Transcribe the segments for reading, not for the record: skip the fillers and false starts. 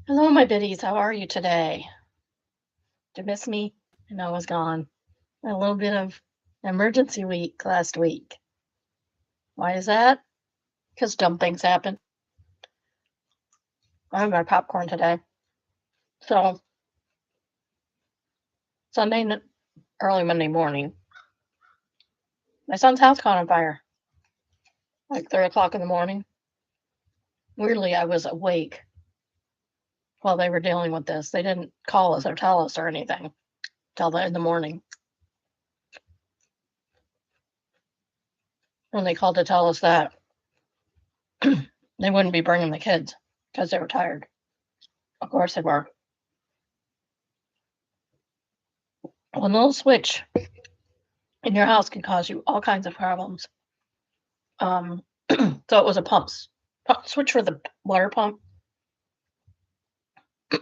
Hello, my biddies. How are you today? Did you miss me? I know I was gone. A little bit of emergency week last week. Why is that? Because dumb things happen. I have my popcorn today. So, early Monday morning, my son's house caught on fire, like 3 o'clock in the morning. Weirdly, I was awake while they were dealing with this. They didn't call us or tell us or anything till in the morning. When they called to tell us that they wouldn't be bringing the kids because they were tired. Of course they were. One little switch in your house can cause you all kinds of problems. So it was a pump switch for the water pump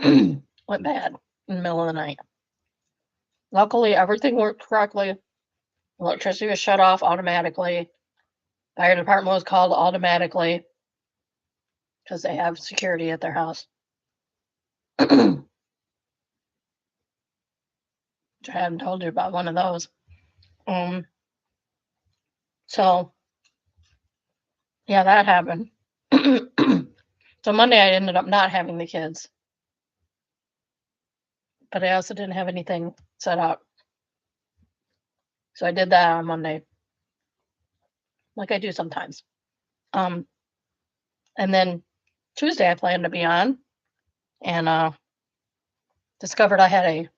went bad in the middle of the night. Luckily, everything worked correctly. Electricity was shut off automatically. Fire department was called automatically because they have security at their house. Which I haven't told you about one of those. Um, so yeah, that happened. So Monday I ended up not having the kids, but I also didn't have anything set up. So I did that on Monday, like I do sometimes. Um, and then Tuesday I planned to be on and discovered I had a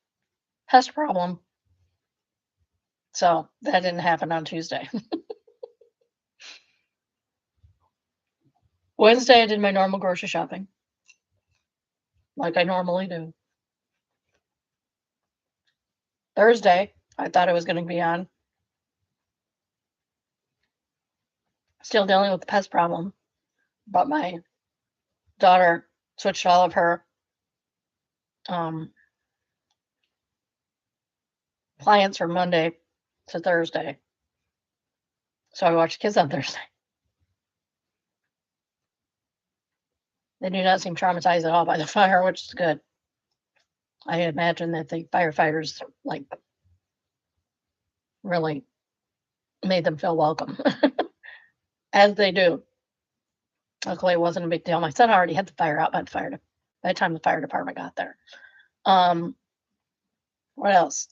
pest problem. So that didn't happen on Tuesday. Wednesday I did my normal grocery shopping, like I normally do. Thursday, I thought I was going to be on, still dealing with the pest problem, but my daughter switched all of her um, clients from Monday to Thursday. So I watched kids on Thursday. They do not seem traumatized at all by the fire, which is good. I imagine that the firefighters like really made them feel welcome, as they do. Luckily, it wasn't a big deal. My son already had the fire out by the time the fire department got there. Um, what else?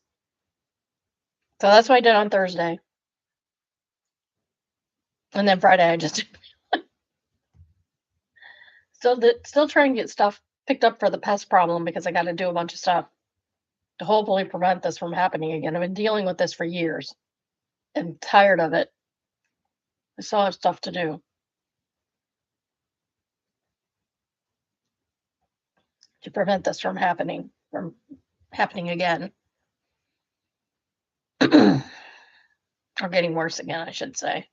So that's what I did on Thursday, and then Friday I just still trying to get stuff picked up for the pest problem because I got to do a bunch of stuff to hopefully prevent this from happening again. I've been dealing with this for years and tired of it. I still have stuff to do to prevent this from happening again. Or getting worse again, I should say.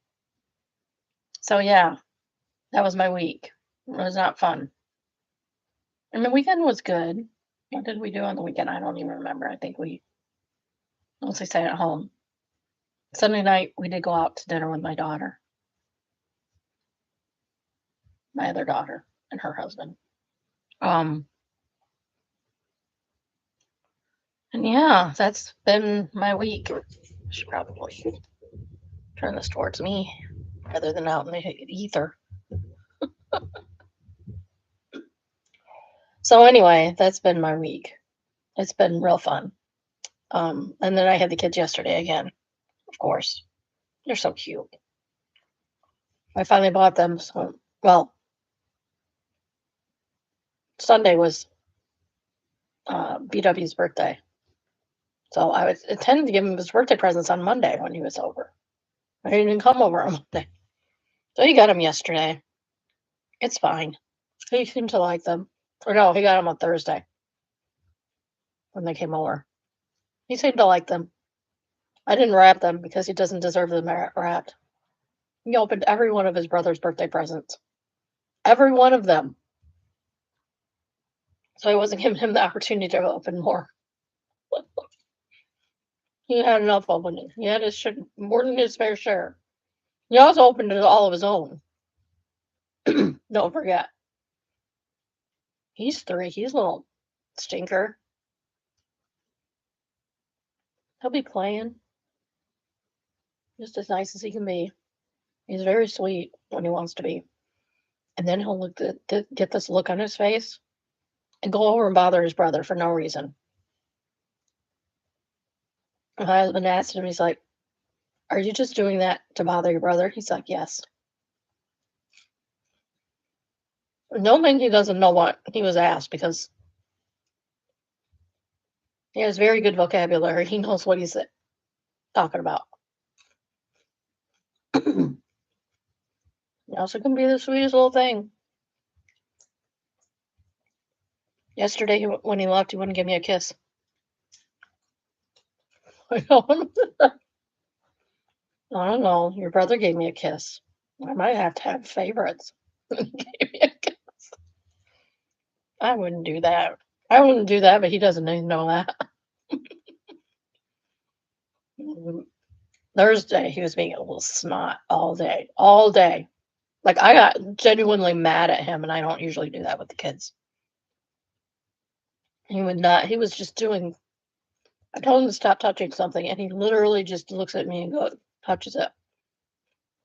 So yeah, that was my week. It was not fun. And the weekend was good. What did we do on the weekend? I don't even remember. I think we mostly stayed at home. Sunday night, we did go out to dinner with my daughter, my other daughter, and her husband. Um, and yeah, that's been my week. I should probably turn this towards me rather than out in the ether. So anyway, that's been my week. It's been real fun. And then I had the kids yesterday again, of course. They're so cute. I finally bought them some. Well, Sunday was BW's birthday. So I was intending to give him his birthday presents on Monday when he was over. He didn't come over on Monday. So he got them yesterday. It's fine. He seemed to like them. Or no, he got them on Thursday when they came over. He seemed to like them. I didn't wrap them because he doesn't deserve them wrapped. He opened every one of his brother's birthday presents. Every one of them. So I wasn't giving him the opportunity to open more. He had enough opening. He had his more than his fair share. He also opened all of his own. Don't forget. He's 3. He's a little stinker. He'll be playing just as nice as he can be. He's very sweet when he wants to be. And then he'll get this look on his face and go over and bother his brother for no reason. My husband asked him, he's like, "Are you just doing that to bother your brother?" He's like, "Yes." Knowing he doesn't know what he was asked because he has very good vocabulary. He knows what he's talking about. He also can be the sweetest little thing. Yesterday, when he left, he wouldn't give me a kiss. I don't know. Your brother gave me a kiss. I might have to have favorites. He gave me a kiss. I wouldn't do that. I wouldn't do that, but he doesn't even know that. Thursday, he was being a little snot all day. All day. Like, I got genuinely mad at him, and I don't usually do that with the kids. He would not. He was just doing. I told him to stop touching something, and he literally just looks at me and touches it.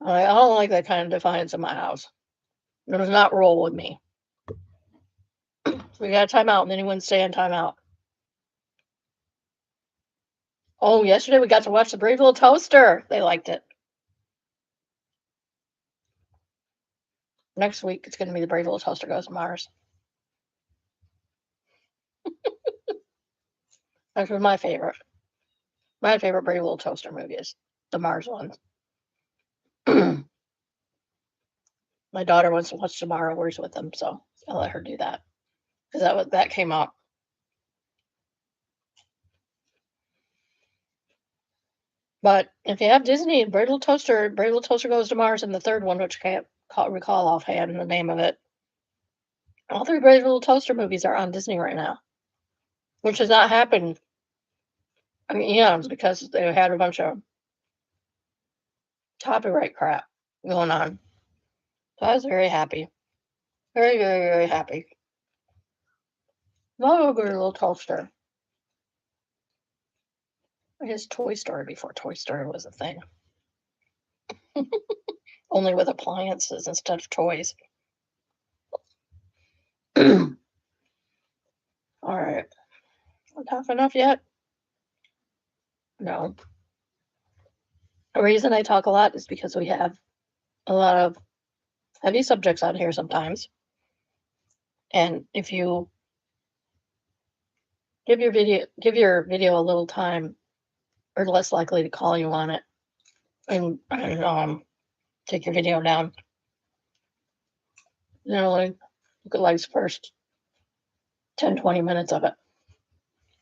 I don't like that kind of defiance in my house. It does not roll with me. So we got a timeout, and then he wouldn't stay in timeout. Oh, yesterday we got to watch the Brave Little Toaster. They liked it. Next week, it's going to be the Brave Little Toaster Goes to Mars. That's my favorite. My favorite Brave Little Toaster movie is the Mars one. My daughter wants to watch Tomorrow Wars with them, so I'll let her do that because that came up. But if you have Disney, Brave Little Toaster Goes to Mars, and the third one, which I can't recall offhand the name of it. All 3 Brave Little Toaster movies are on Disney right now, which has not happened in eons because they had a bunch of copyright crap going on. So I was very happy. Very, very, very happy. Love a Brave Little Toaster. I guess Toy Story before Toy Story was a thing. Only with appliances instead of toys. All right. Tough enough yet? No. The reason I talk a lot is because we have a lot of heavy subjects on here sometimes. And if you give your video a little time, we're less likely to call you on it and take your video down. Like look at the first 10, 20 minutes of it.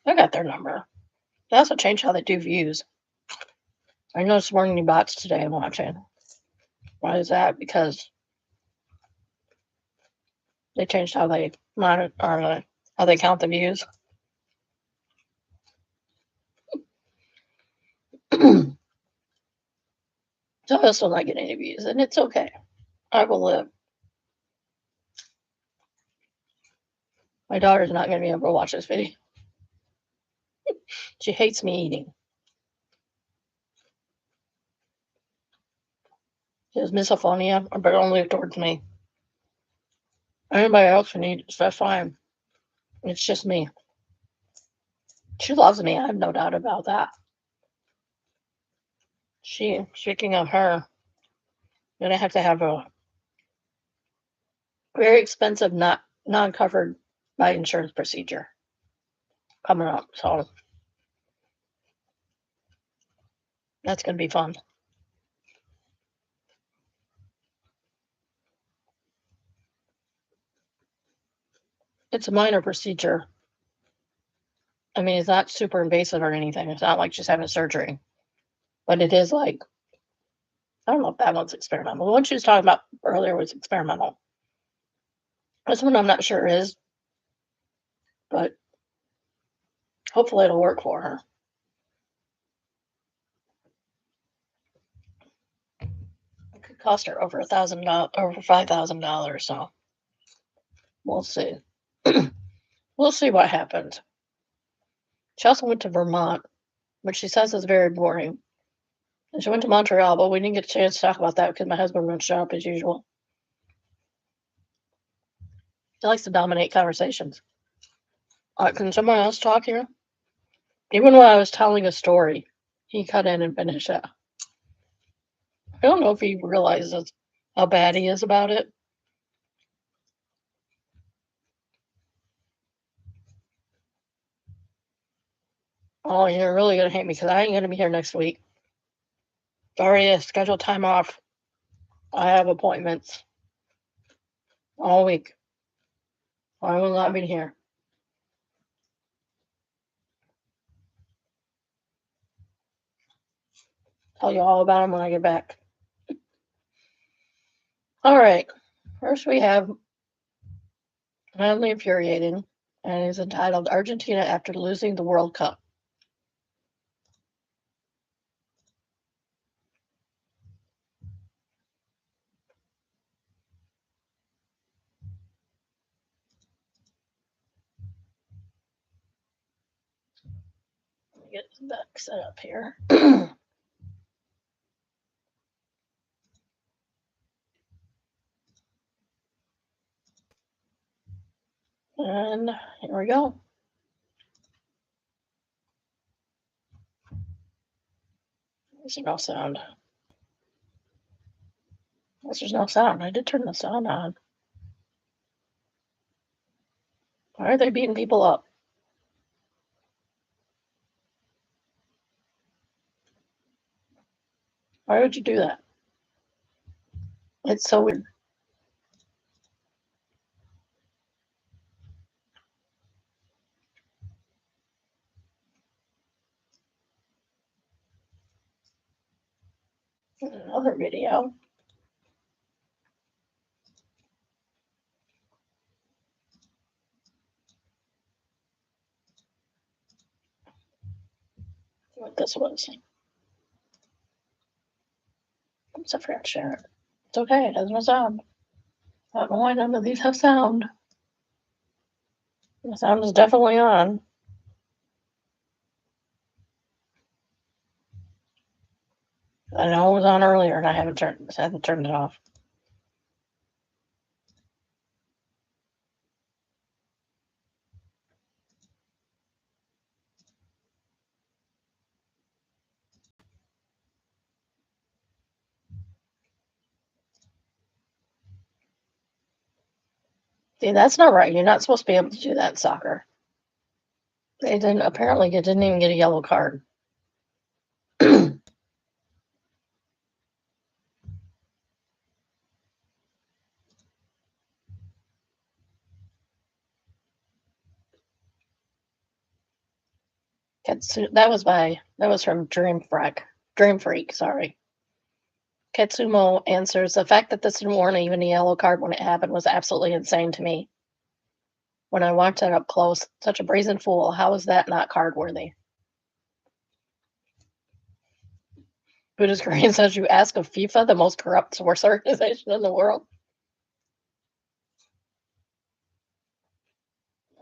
I got their number. They also changed how they do views. I noticed more new bots today I'm watching. Why is that? Because they changed how they monitor or how they count the views. So I still not getting any views, and it's okay. I will live. My daughter's not going to be able to watch this video. She hates me eating. She has misophonia, but only towards me. Anybody else can eat, that's fine. It's just me. She loves me. I have no doubt about that. Speaking of her, I'm going to have a very expensive, non-covered by insurance procedure coming up. So that's going to be fun. It's a minor procedure. I mean, it's not super invasive or anything. It's not like just having surgery. But it is like, I don't know if that one's experimental. The one she was talking about earlier was experimental. This one I'm not sure is, but hopefully it'll work for her. It could cost her over $5,000, so we'll see. We'll see what happens. She also went to Vermont, which she says is very boring. And she went to Montreal, but we didn't get a chance to talk about that because my husband went shop as usual. He likes to dominate conversations. Can someone else talk here? Even when I was telling a story, he cut in and finished it. I don't know if he realizes how bad he is about it. Oh, you're really gonna hate me because I ain't gonna be here next week. Sorry, scheduled time off. I have appointments all week. I will not be here. Tell you all about them when I get back. All right. First, we have mildly infuriating, and it's entitled Argentina After Losing the World Cup. Get that set up here. And here we go. There's no sound. There's no sound. I did turn the sound on. Why are they beating people up? Why would you do that? It's so weird. Another video. What this was. Oops, I forgot to share it. It's okay. It has no sound. I don't know why none of these have sound. The sound is definitely on. I know it was on earlier, and I haven't turned it off. See, that's not right. You're not supposed to be able to do that in soccer. They didn't. Apparently, you didn't even get a yellow card. That was from Dream Freak, sorry. Katsumo answers, the fact that this didn't warrant even a yellow card when it happened was absolutely insane to me. When I watched it up close, such a brazen fool. How is that not card worthy? Buddhist Korean says you ask of FIFA, the most corrupt sports organization in the world.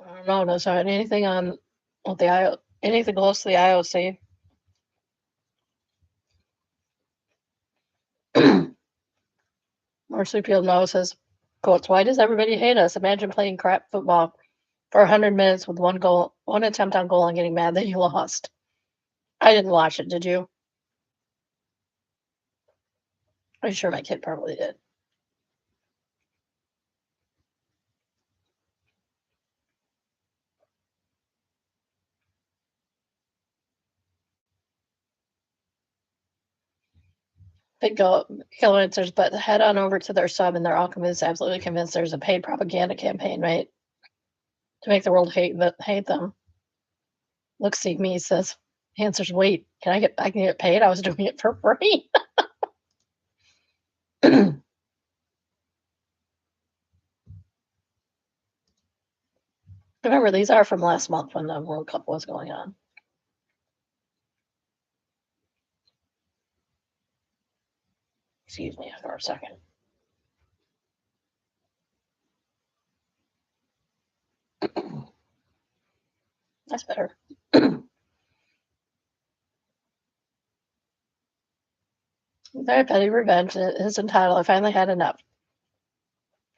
I don't know. Does anything on with the anything close to the IOC? Marsupial No says, quotes, why does everybody hate us? Imagine playing crap football for 100 minutes with one attempt on goal and getting mad that you lost. I didn't watch it, did you? I'm sure my kid probably did. Big Killer answers, but head on over to their sub and they're all absolutely convinced there's a paid propaganda campaign, right? To make the world hate them. Look, see me says, answers, wait, I can get paid? I was doing it for free. Remember, these are from last month when the World Cup was going on. Excuse me for a second. That's better. Very petty revenge is entitled. I finally had enough.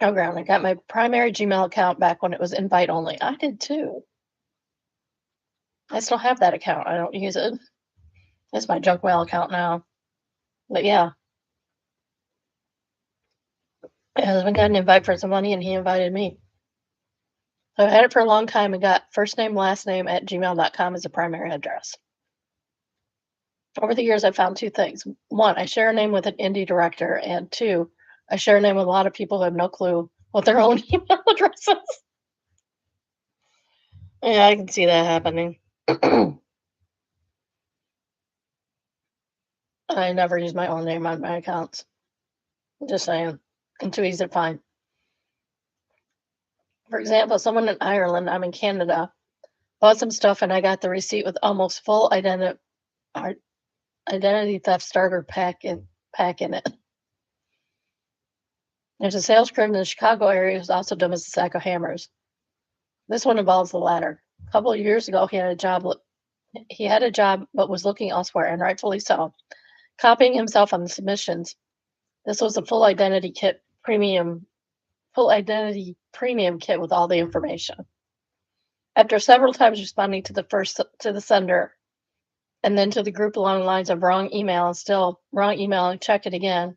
Oh, ground. I got my primary Gmail account back when it was invite only. I did too. I still have that account. I don't use it. It's my junk mail account now. But yeah, my husband got an invite for some money and he invited me. So I had it for a long time and got first name, last name at gmail.com as a primary address. Over the years, I found two things. One, I share a name with an indie director. And two, I share a name with a lot of people who have no clue what their own email address is. Yeah, I can see that happening. I never use my own name on my accounts. Just saying. I'm too easy to find. For example, someone in Ireland, I'm in Canada, bought some stuff and I got the receipt with almost full identity theft starter pack in it. There's a sales clerk in the Chicago area who's also dumb as a sack of hammers. This one involves the latter. A couple of years ago, he had a job but was looking elsewhere, and rightfully so, copying himself on the submissions. This was a full identity premium kit with all the information. After several times responding to the sender and then to the group along the lines of wrong email and still wrong email and check it again,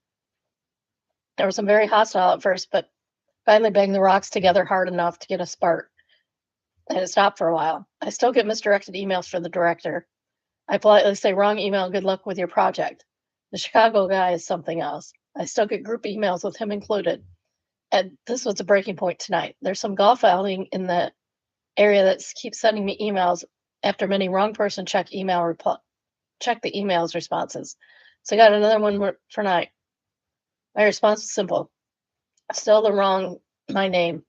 there was some very hostile at first, but finally banged the rocks together hard enough to get a spark. And it stopped for a while. I still get misdirected emails from the director. I politely say wrong email, good luck with your project. The Chicago guy is something else. I still get group emails with him included. And this was a breaking point tonight. There's some golf outing in the area that keeps sending me emails after many wrong person check the emails responses. So I got another one for night. My response is simple. Still my name.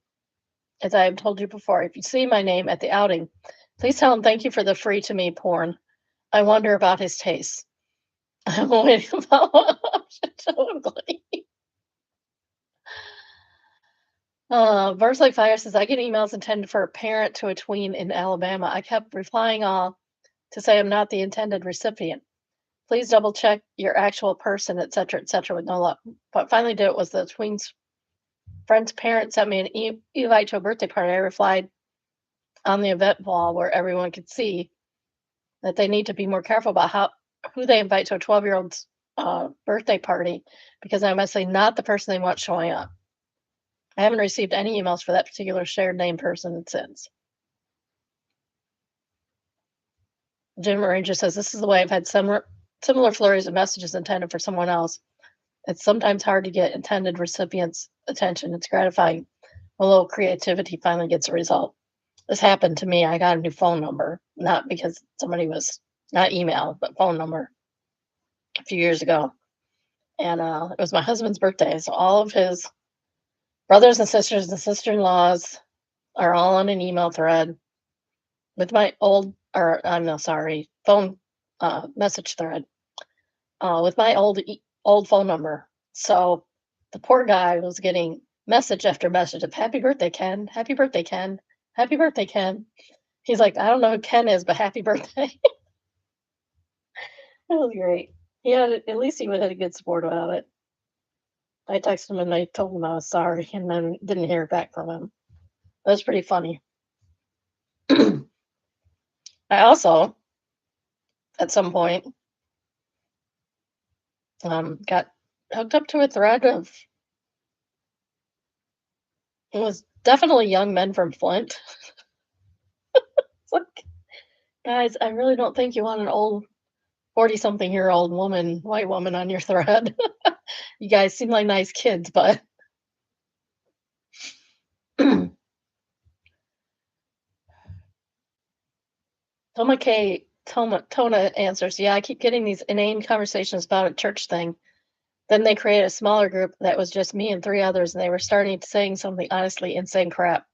As I have told you before, if you see my name at the outing, please tell him thank you for the free to me porn. I wonder about his tastes. I'm waiting to follow up. Verse Like Fire says, I get emails intended for a parent to a tween in Alabama. I kept replying all to say I'm not the intended recipient. Please double check your actual person, etc., with no luck. What finally did it was the tween's friend's parent sent me an invite to a birthday party. I replied on the event wall where everyone could see that they need to be more careful about who they invite to a 12-year-old's birthday party, because I'm obviously not the person they want showing up. I haven't received any emails for that particular shared name person since. Jim Ranger says, this is the way I've had similar flurries of messages intended for someone else. It's sometimes hard to get intended recipients' attention. It's gratifying. A little creativity finally gets a result. This happened to me. I got a new phone number, not because somebody was, not email, but phone number a few years ago. And it was my husband's birthday. So all of his brothers and sisters and sister-in-laws are all on an email thread with my phone message thread with my old phone number. So the poor guy was getting message after message of happy birthday, Ken, happy birthday, Ken, happy birthday, Ken. He's like, I don't know who Ken is, but happy birthday. That was great. At least he had a good support about it. I texted him and I told him I was sorry, and then didn't hear back from him. That was pretty funny. I also, at some point, got hooked up to a thread of, it was definitely young men from Flint. It's like, guys, I really don't think you want an old 40-something-year-old white woman on your thread. You guys seem like nice kids, but Tona answers, yeah, I keep getting these inane conversations about a church thing. Then they created a smaller group that was just me and 3 others, and they were starting to saying something honestly insane crap.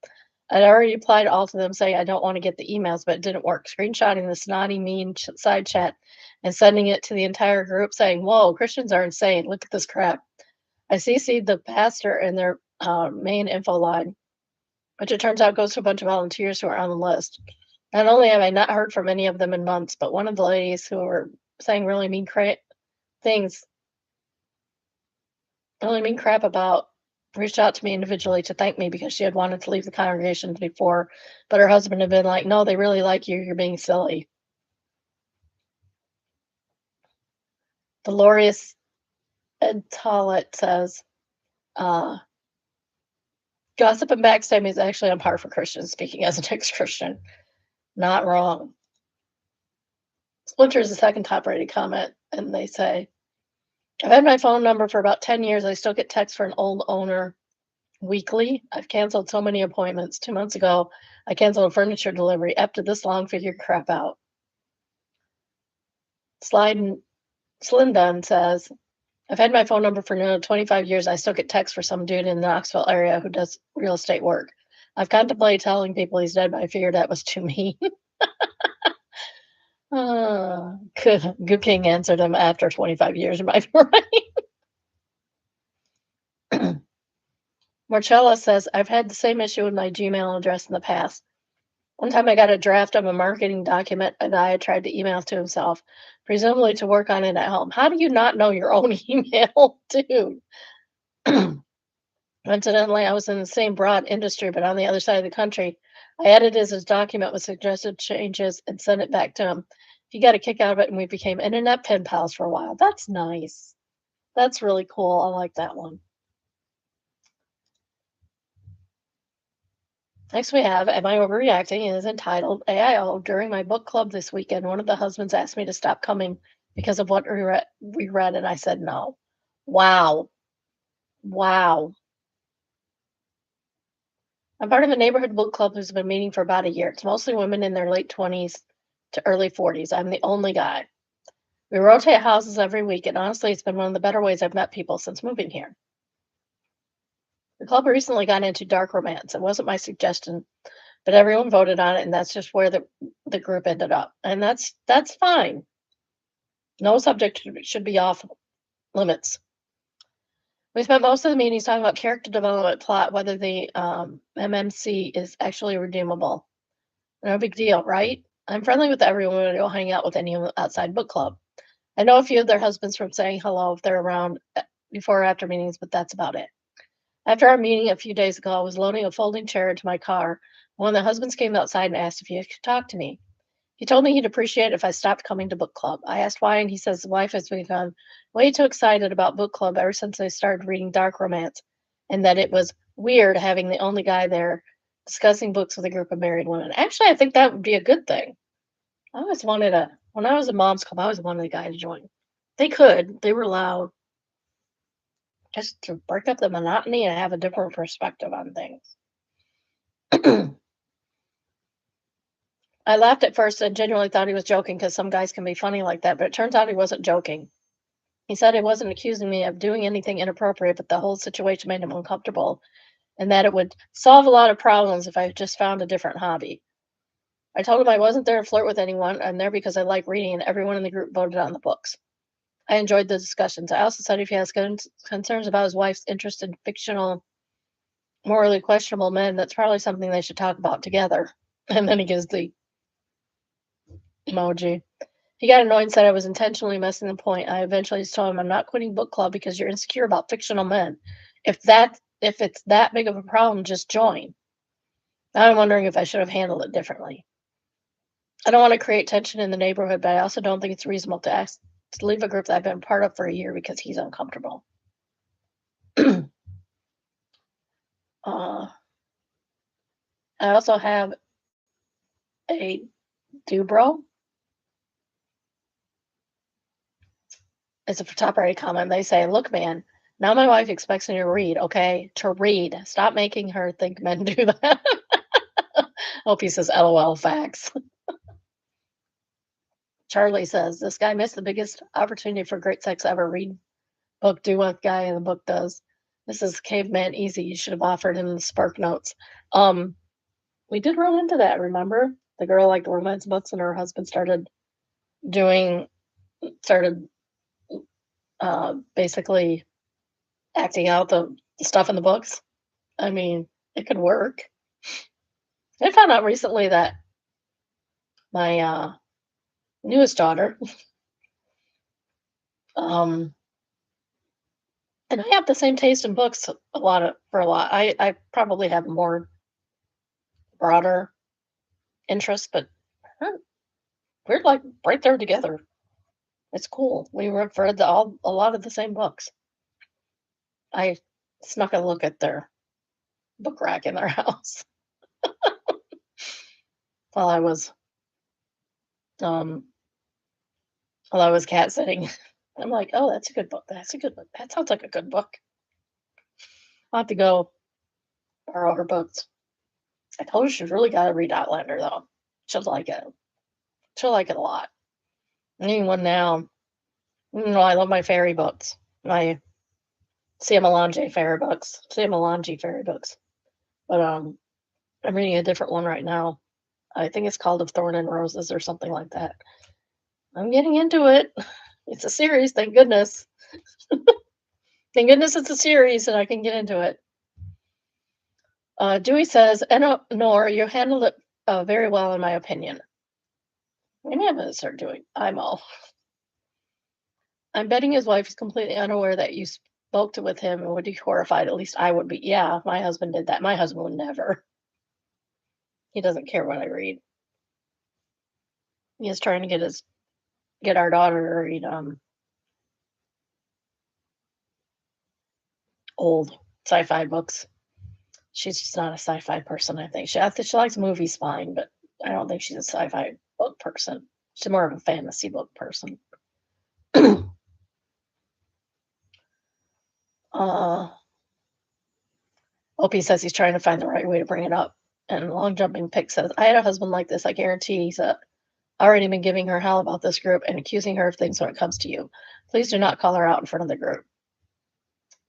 I'd already replied all to them saying I don't want to get the emails, but it didn't work. Screenshotting the snotty, mean side chat and sending it to the entire group saying, whoa, Christians are insane. Look at this crap. I CC'd the pastor in their main info line. which it turns out goes to a bunch of volunteers who are on the list. Not only have I not heard from any of them in months, but one of the ladies who were saying things, really mean crap about, reached out to me individually to thank me because she had wanted to leave the congregation before, but her husband had been like, "No, they really like you. You're being silly." Dolores Ed Tollett says, uh, gossip and backstabbing is actually on par for Christians, speaking as an ex-Christian. Not wrong. Splinter is the second top rated comment, and they say, I've had my phone number for about 10 years. I still get texts for an old owner weekly. I've canceled so many appointments. 2 months ago, I canceled a furniture delivery. After this long, figure crap out. Slide Slim says, I've had my phone number for nearly 25 years. I still get texts for some dude in the Knoxville area who does real estate work. I've contemplated telling people he's dead, but I figured that was too mean. Good King answered him after 25 years, am I right? Marcella says, I've had the same issue with my Gmail address in the past. One time I got a draft of a marketing document a guy had tried to email to himself, presumably to work on it at home. How do you not know your own email, dude? Incidentally, I was in the same broad industry, but on the other side of the country. I edited his document with suggested changes and sent it back to him. He got a kick out of it, and we became internet pen pals for a while. That's nice. That's really cool. I like that one. Next, we have Am I Overreacting? It is entitled AIO. During my book club this weekend, one of the husbands asked me to stop coming because of what we read, and I said no. Wow. Wow. I'm part of a neighborhood book club who's been meeting for about a year. It's mostly women in their late 20s to early 40s. I'm the only guy. We rotate houses every week, and honestly, it's been one of the better ways I've met people since moving here. The club recently got into dark romance. It wasn't my suggestion, but everyone voted on it, and that's just where the group ended up. And that's fine. No subject should be off limits. We spent most of the meetings talking about character development, plot, whether the MMC is actually redeemable. No big deal, right? I'm friendly with everyone and will hang out with anyone outside book club. I know a few of their husbands from saying hello if they're around before or after meetings, but that's about it. After our meeting a few days ago, I was loading a folding chair into my car. One of the husbands came outside and asked if he could talk to me. He told me he'd appreciate it if I stopped coming to book club. I asked why, and he says his wife has become way too excited about book club ever since they started reading dark romance, and that it was weird having the only guy there discussing books with a group of married women. Actually, I think that would be a good thing. I always wanted when I was in mom's club, I always wanted a guy to join. They were loud, just to break up the monotony and have a different perspective on things. I laughed at first and genuinely thought he was joking because some guys can be funny like that, but it turns out he wasn't joking. He said he wasn't accusing me of doing anything inappropriate, but the whole situation made him uncomfortable and that it would solve a lot of problems if I just found a different hobby. I told him I wasn't there to flirt with anyone. I'm there because I like reading, and everyone in the group voted on the books. I enjoyed the discussions. I also said if he has concerns about his wife's interest in fictional, morally questionable men, that's probably something they should talk about together. And then he gives the emoji. He got annoyed and said I was intentionally missing the point. I eventually just told him I'm not quitting book club because you're insecure about fictional men. If it's that big of a problem, just join. Now I'm wondering if I should have handled it differently. I don't want to create tension in the neighborhood, but I also don't think it's reasonable to ask to leave a group that I've been part of for a year because he's uncomfortable. I also have a Dubro. It's a top right comment. They say, look, man, now my wife expects me to read, okay? To read. Stop making her think men do that. Hope he says LOL facts. Charlie says, this guy missed the biggest opportunity for great sex ever. Read book, do what guy in the book does. This is caveman easy. You should have offered him the spark notes. We did run into that, remember? The girl liked romance books and her husband doing started basically acting out the stuff in the books. I mean, it could work. I found out recently that my newest daughter, um, and I have the same taste in books for a lot. I probably have more broader interests, but her, we're like right there together. It's cool. We've read a lot of the same books. I snuck a look at their book rack in their house while I was um while I was cat sitting. I'm like, oh, that's a good book. That's a good book. That sounds like a good book. I'll have to go borrow her books. I told her she's really got to read Outlander though. She'll like it. She'll like it a lot. And even now, I love my fairy books. My Siamelange fairy books. But I'm reading a different one right now. I think it's called Of Thorn and Roses or something like that. I'm getting into it. It's a series, thank goodness. Thank goodness it's a series and I can get into it. Dewey says, Nor, you handled it very well, in my opinion. Maybe I'm going to start doing IMO. I'm betting his wife is completely unaware that you spoke with him and would be horrified. At least I would be. Yeah, if my husband did that. My husband would never. He doesn't care what I read. He is trying to get our daughter to read old sci-fi books. She's just not a sci-fi person, I think. She likes movies fine, but I don't think she's a sci-fi book person. She's more of a fantasy book person. Opie says he's trying to find the right way to bring it up. And Long Jumping Pig says, I had a husband like this. I guarantee he's already been giving her hell about this group and accusing her of things when it comes to you. Please do not call her out in front of the group.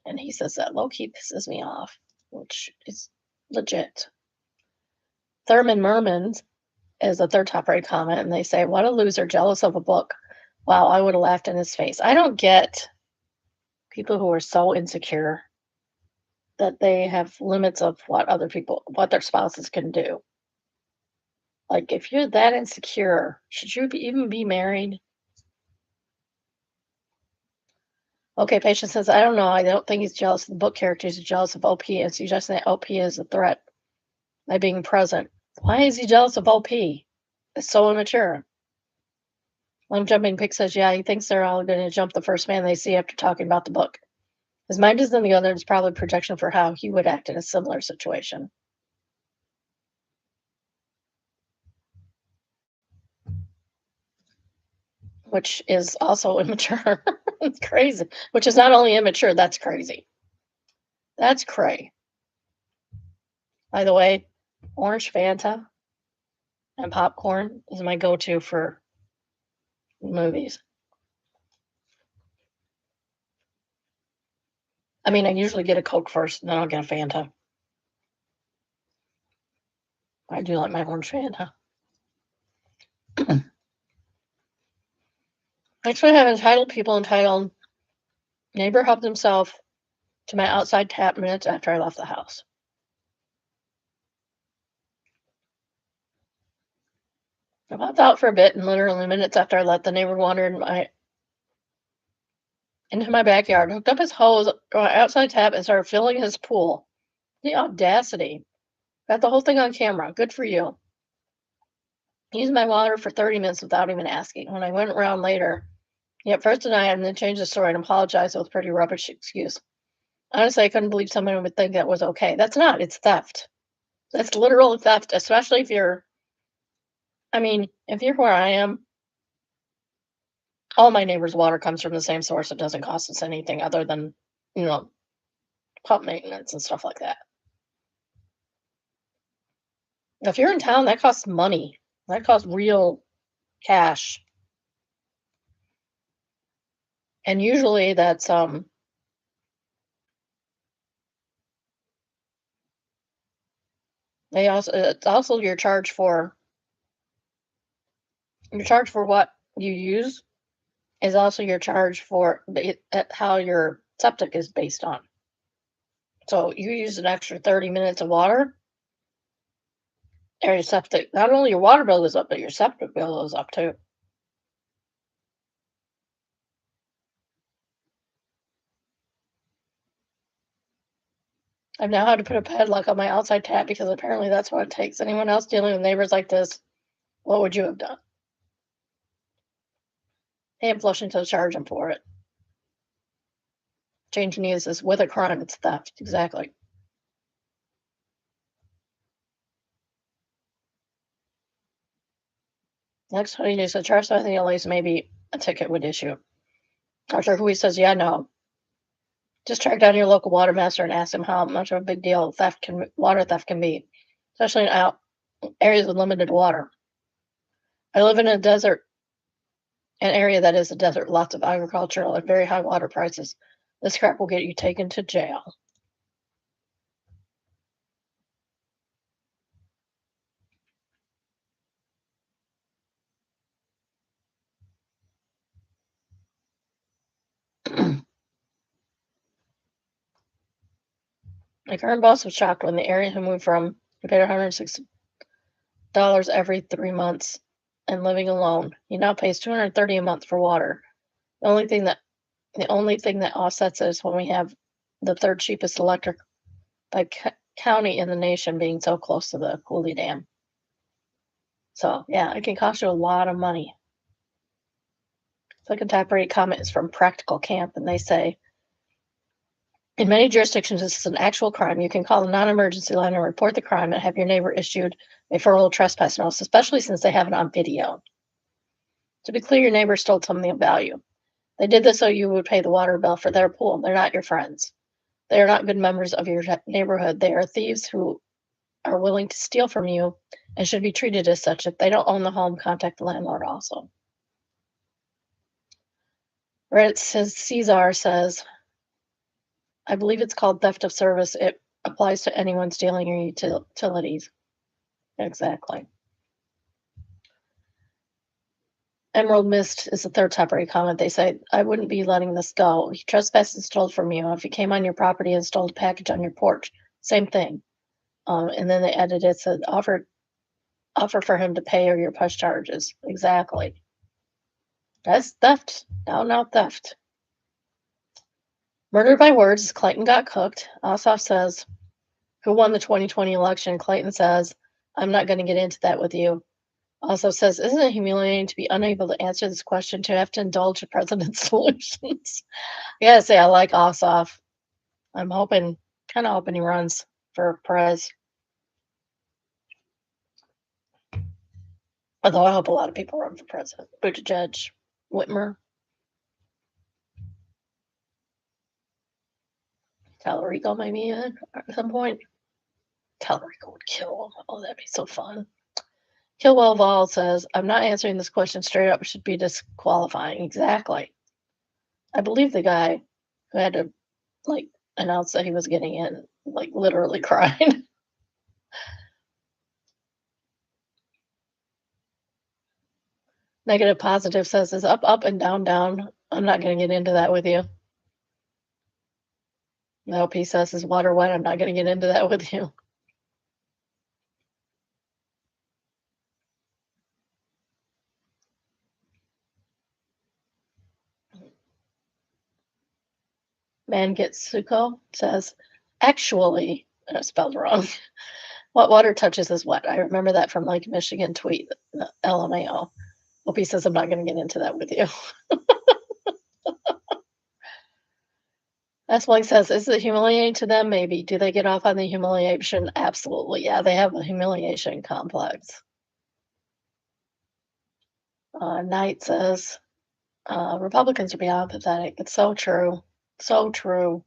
And he says that low-key pisses me off, which is legit. Thurman Merman is a third top-rated comment, and they say, what a loser, jealous of a book. Wow, I would have laughed in his face. I don't get people who are so insecure that they have limits of what their spouses can do. Like, if you're that insecure, should you even be married? Okay, Patient says, I don't know. I don't think he's jealous of the book characters. He's jealous of OP and suggesting that OP is a threat by being present. Why is he jealous of OP? It's so immature. Long Jumping Pig says, yeah, he thinks they're all going to jump the first man they see after talking about the book. His mind is in the other. It's probably a projection for how he would act in a similar situation. Which is also immature. It's crazy. Which is not only immature, that's crazy. That's cray. By the way, orange Fanta and popcorn is my go-to for movies. I mean, I usually get a Coke first, and then I'll get a Fanta. I do like my orange Fanta. Next, we have entitled people entitled Neighbor helped himself to my outside tap minutes after I left the house. I popped out for a bit, and literally minutes after I let the neighbor wander into my backyard, hooked up his hose on my outside tap, and started filling his pool. The audacity. Got the whole thing on camera. Good for you. He used my water for 30 minutes without even asking. When I went around later, he at first denied and then changed the story and apologized with a pretty rubbish excuse. Honestly, I couldn't believe someone would think that was okay. That's not. It's theft. That's literal theft, especially if you're where I am, all my neighbors' water comes from the same source. It doesn't cost us anything other than, pump maintenance and stuff like that. If you're in town, that costs money. That costs real cash. And usually that's it's also your charge for what you use is also your charge for how your septic is based on. So you use an extra 30 minutes of water, area septic. Not only your water bill goes up, but your septic bill goes up too. I've now had to put a padlock on my outside tap because apparently that's what it takes. Anyone else dealing with neighbors like this, what would you have done? And flushing to charge them for it. Changing uses with a crime, it's theft. Exactly. Next honeydew said trespassing at least maybe a ticket would issue. Dr. Hui says, yeah, no. Just track down your local water master and ask him how much of a big deal water theft can be, especially in areas with limited water. I live in a desert, an area that is a desert, lots of agricultural and very high water prices. This crap will get you taken to jail. My current boss was shocked when the area he moved from, he paid $160 every 3 months and living alone. He now pays $230 a month for water. The only thing that offsets it is when we have the third cheapest electric by county in the nation being so close to the Cooley Dam. So yeah, it can cost you a lot of money. Second top rate comment is from Practical Camp, and they say, in many jurisdictions, this is an actual crime. You can call the non-emergency line and report the crime and have your neighbor issued a federal trespass notice, especially since they have it on video. To be clear, your neighbor stole something of value. They did this so you would pay the water bill for their pool. They're not your friends. They are not good members of your neighborhood. They are thieves who are willing to steal from you and should be treated as such. If they don't own the home, contact the landlord also. Reddit says, Caesar says, I believe it's called theft of service. It applies to anyone stealing your utilities. Exactly. Emerald Mist is the third top rate comment. They say, I wouldn't be letting this go. He trespassed and stole from you. If he came on your property and stole a package on your porch, same thing. And then they added it, said, offer for him to pay or your push charges. Exactly. That's theft. Out theft. Murder by words. Clayton got cooked. Ossoff says, who won the 2020 election? Clayton says, I'm not going to get into that with you. Also says, isn't it humiliating to be unable to answer this question, to have to indulge the president's solutions? I gotta say, I like Ossoff. I'm kind of hoping he runs for Perez. Although I hope a lot of people run for president. Buttigieg, Whitmer, Tallarico maybe at some point. Tallarico would kill him. Oh, that'd be so fun. Killwell Vol says, I'm not answering this question straight up. It should be disqualifying. Exactly. I believe the guy who had to, announce that he was getting in, literally cried. Negative Positive says, is up, up, and down, down. I'm not going to get into that with you. LP says, is water wet? I'm not going to get into that with you. Man Gets Suko says, actually, spelled wrong. What water touches is wet. I remember that from Lake Michigan tweet, LMAO. Opie says, I'm not going to get into that with you. That's why he says, is it humiliating to them? Maybe. Do they get off on the humiliation? Absolutely. Yeah, they have a humiliation complex. Knight says, Republicans are beyond pathetic. It's so true. So true.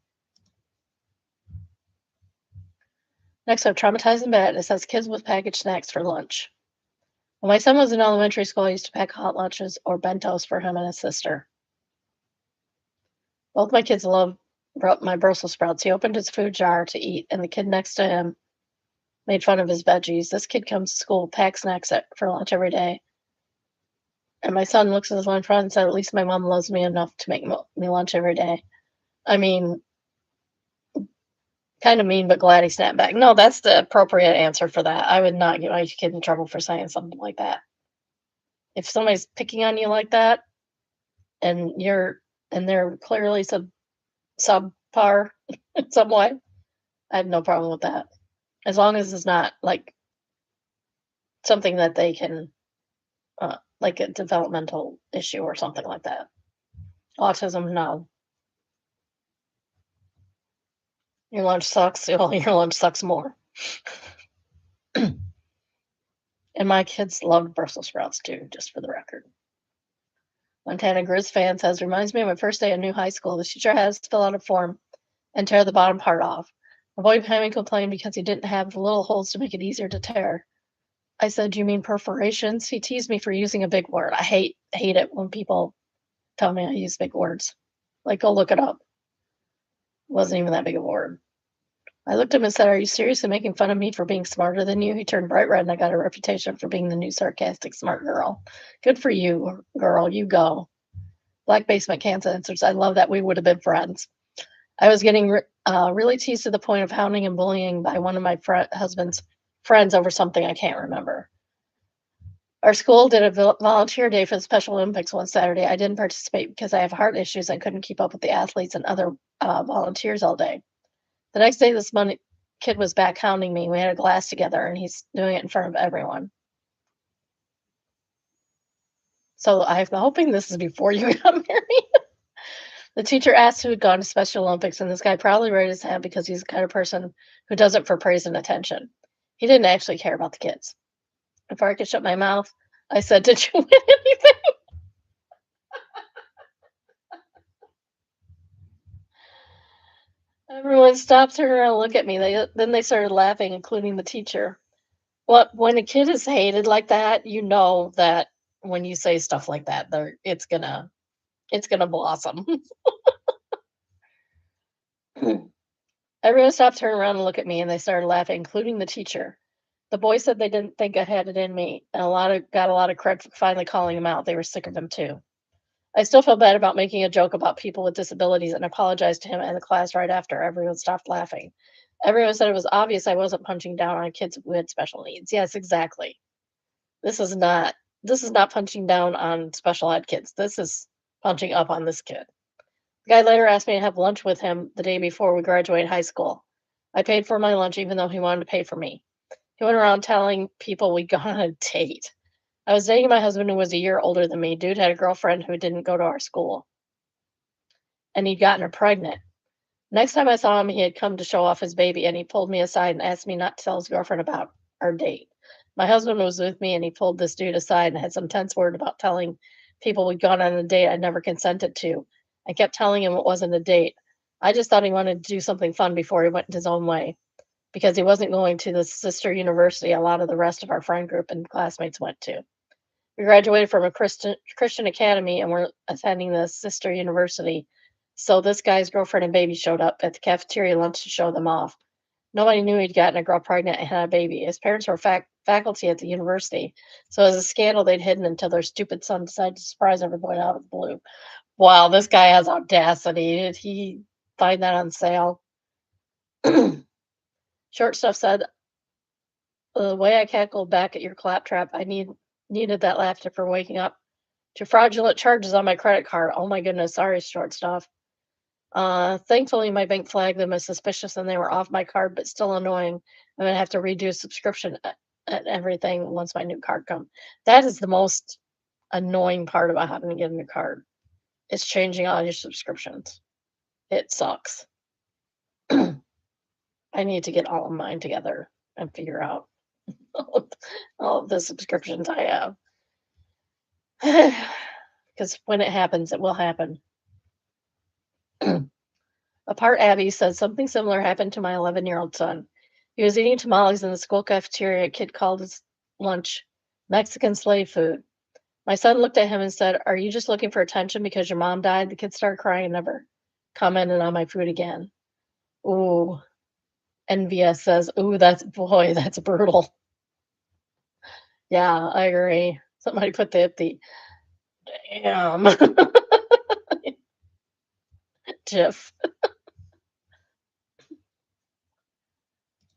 Next up, traumatizing bad. It says kids with packaged snacks for lunch. When my son was in elementary school, I used to pack hot lunches or bentos for him and his sister. Both my kids love my Brussels sprouts. He opened his food jar to eat, and the kid next to him made fun of his veggies. This kid comes to school, packs snacks for lunch every day. And my son looks at his lunch and said, at least my mom loves me enough to make me lunch every day. I mean, Kind of mean, but glad he snapped back. No, that's the appropriate answer for that. I would not get my kid in trouble for saying something like that. If somebody's picking on you like that and they're clearly subpar in some way, I have no problem with that. As long as it's not like something that they can like a developmental issue or something like that. Autism, no. Your lunch sucks. Well, your lunch sucks more. And my kids loved Brussels sprouts too, just for the record. Montana Grizz fan says, reminds me of my first day in new high school. The teacher has to fill out a form and tear the bottom part off. A boy behind me complained because he didn't have the little holes to make it easier to tear. I said, do you mean perforations? He teased me for using a big word. I hate it when people tell me I use big words. Like, go look it up. It wasn't even that big of a word. I looked at him and said, are you seriously making fun of me for being smarter than you? He turned bright red and I got a reputation for being the new sarcastic smart girl. Good for you, girl. You go. Black Basement Cancer answers, I love that we would have been friends. I was getting really teased to the point of hounding and bullying by one of my husband's friends over something I can't remember. Our school did a volunteer day for the Special Olympics one Saturday. I didn't participate because I have heart issues and couldn't keep up with the athletes and other volunteers all day. The next day, this kid was back hounding me. We had a glass together, and he's doing it in front of everyone. So I'm hoping this is before you got married. The teacher asked who had gone to Special Olympics, and this guy proudly raised his hand because he's the kind of person who does it for praise and attention. He didn't actually care about the kids. Before I could shut my mouth, I said, did you win anything? Everyone stopped, turned around, and looked at me. Then they started laughing, including the teacher. When a kid is hated like that, you know that when you say stuff like that, it's gonna blossom. Everyone stopped, turned around, and looked at me, and they started laughing, including the teacher. The boys said they didn't think I had it in me, and got a lot of credit for finally calling him out. They were sick of him too. I still feel bad about making a joke about people with disabilities and apologized to him and the class right after. Everyone stopped laughing. Everyone said it was obvious I wasn't punching down on kids who had special needs. Yes, exactly. This is not this is not punching down on special ed kids. This is punching up on this kid. The guy later asked me to have lunch with him the day before we graduated high school. I paid for my lunch even though he wanted to pay for me. He went around telling people we'd gone on a date. I was dating my husband who was a year older than me. Dude had a girlfriend who didn't go to our school, and he'd gotten her pregnant. Next time I saw him, he had come to show off his baby, and he pulled me aside and asked me not to tell his girlfriend about our date. My husband was with me, and he pulled this dude aside and had some tense word about telling people we'd gone on a date I'd never consented to. I kept telling him it wasn't a date. I just thought he wanted to do something fun before he went his own way because he wasn't going to the sister university a lot of the rest of our friend group and classmates went to. We graduated from a Christian academy and we're attending the sister university. So this guy's girlfriend and baby showed up at the cafeteria lunch to show them off. Nobody knew he'd gotten a girl pregnant and had a baby. His parents were faculty at the university, so it was a scandal they'd hidden until their stupid son decided to surprise everybody out of the blue. Wow, this guy has audacity. Did he find that on sale? Short Stuff said, the way I cackled back at your claptrap, needed that laughter for waking up to fraudulent charges on my credit card. Oh my goodness, sorry, Short Stuff. Thankfully, my bank flagged them as suspicious and they were off my card, but still annoying. I'm gonna have to redo a subscription at everything once my new card comes. That is the most annoying part about having to get a new card. It's changing all your subscriptions. It sucks. I need to get all of mine together and figure out all of the subscriptions I have. Because when it happens, it will happen. Apart Abby says something similar happened to my 11-year-old son. He was eating tamales in the school cafeteria. A kid called his lunch Mexican slave food. My son looked at him and said, are you just looking for attention because your mom died? The kid started crying and never commented on my food again. Ooh. NVS says, ooh, that's brutal. Yeah, I agree. Somebody put the damn GIF.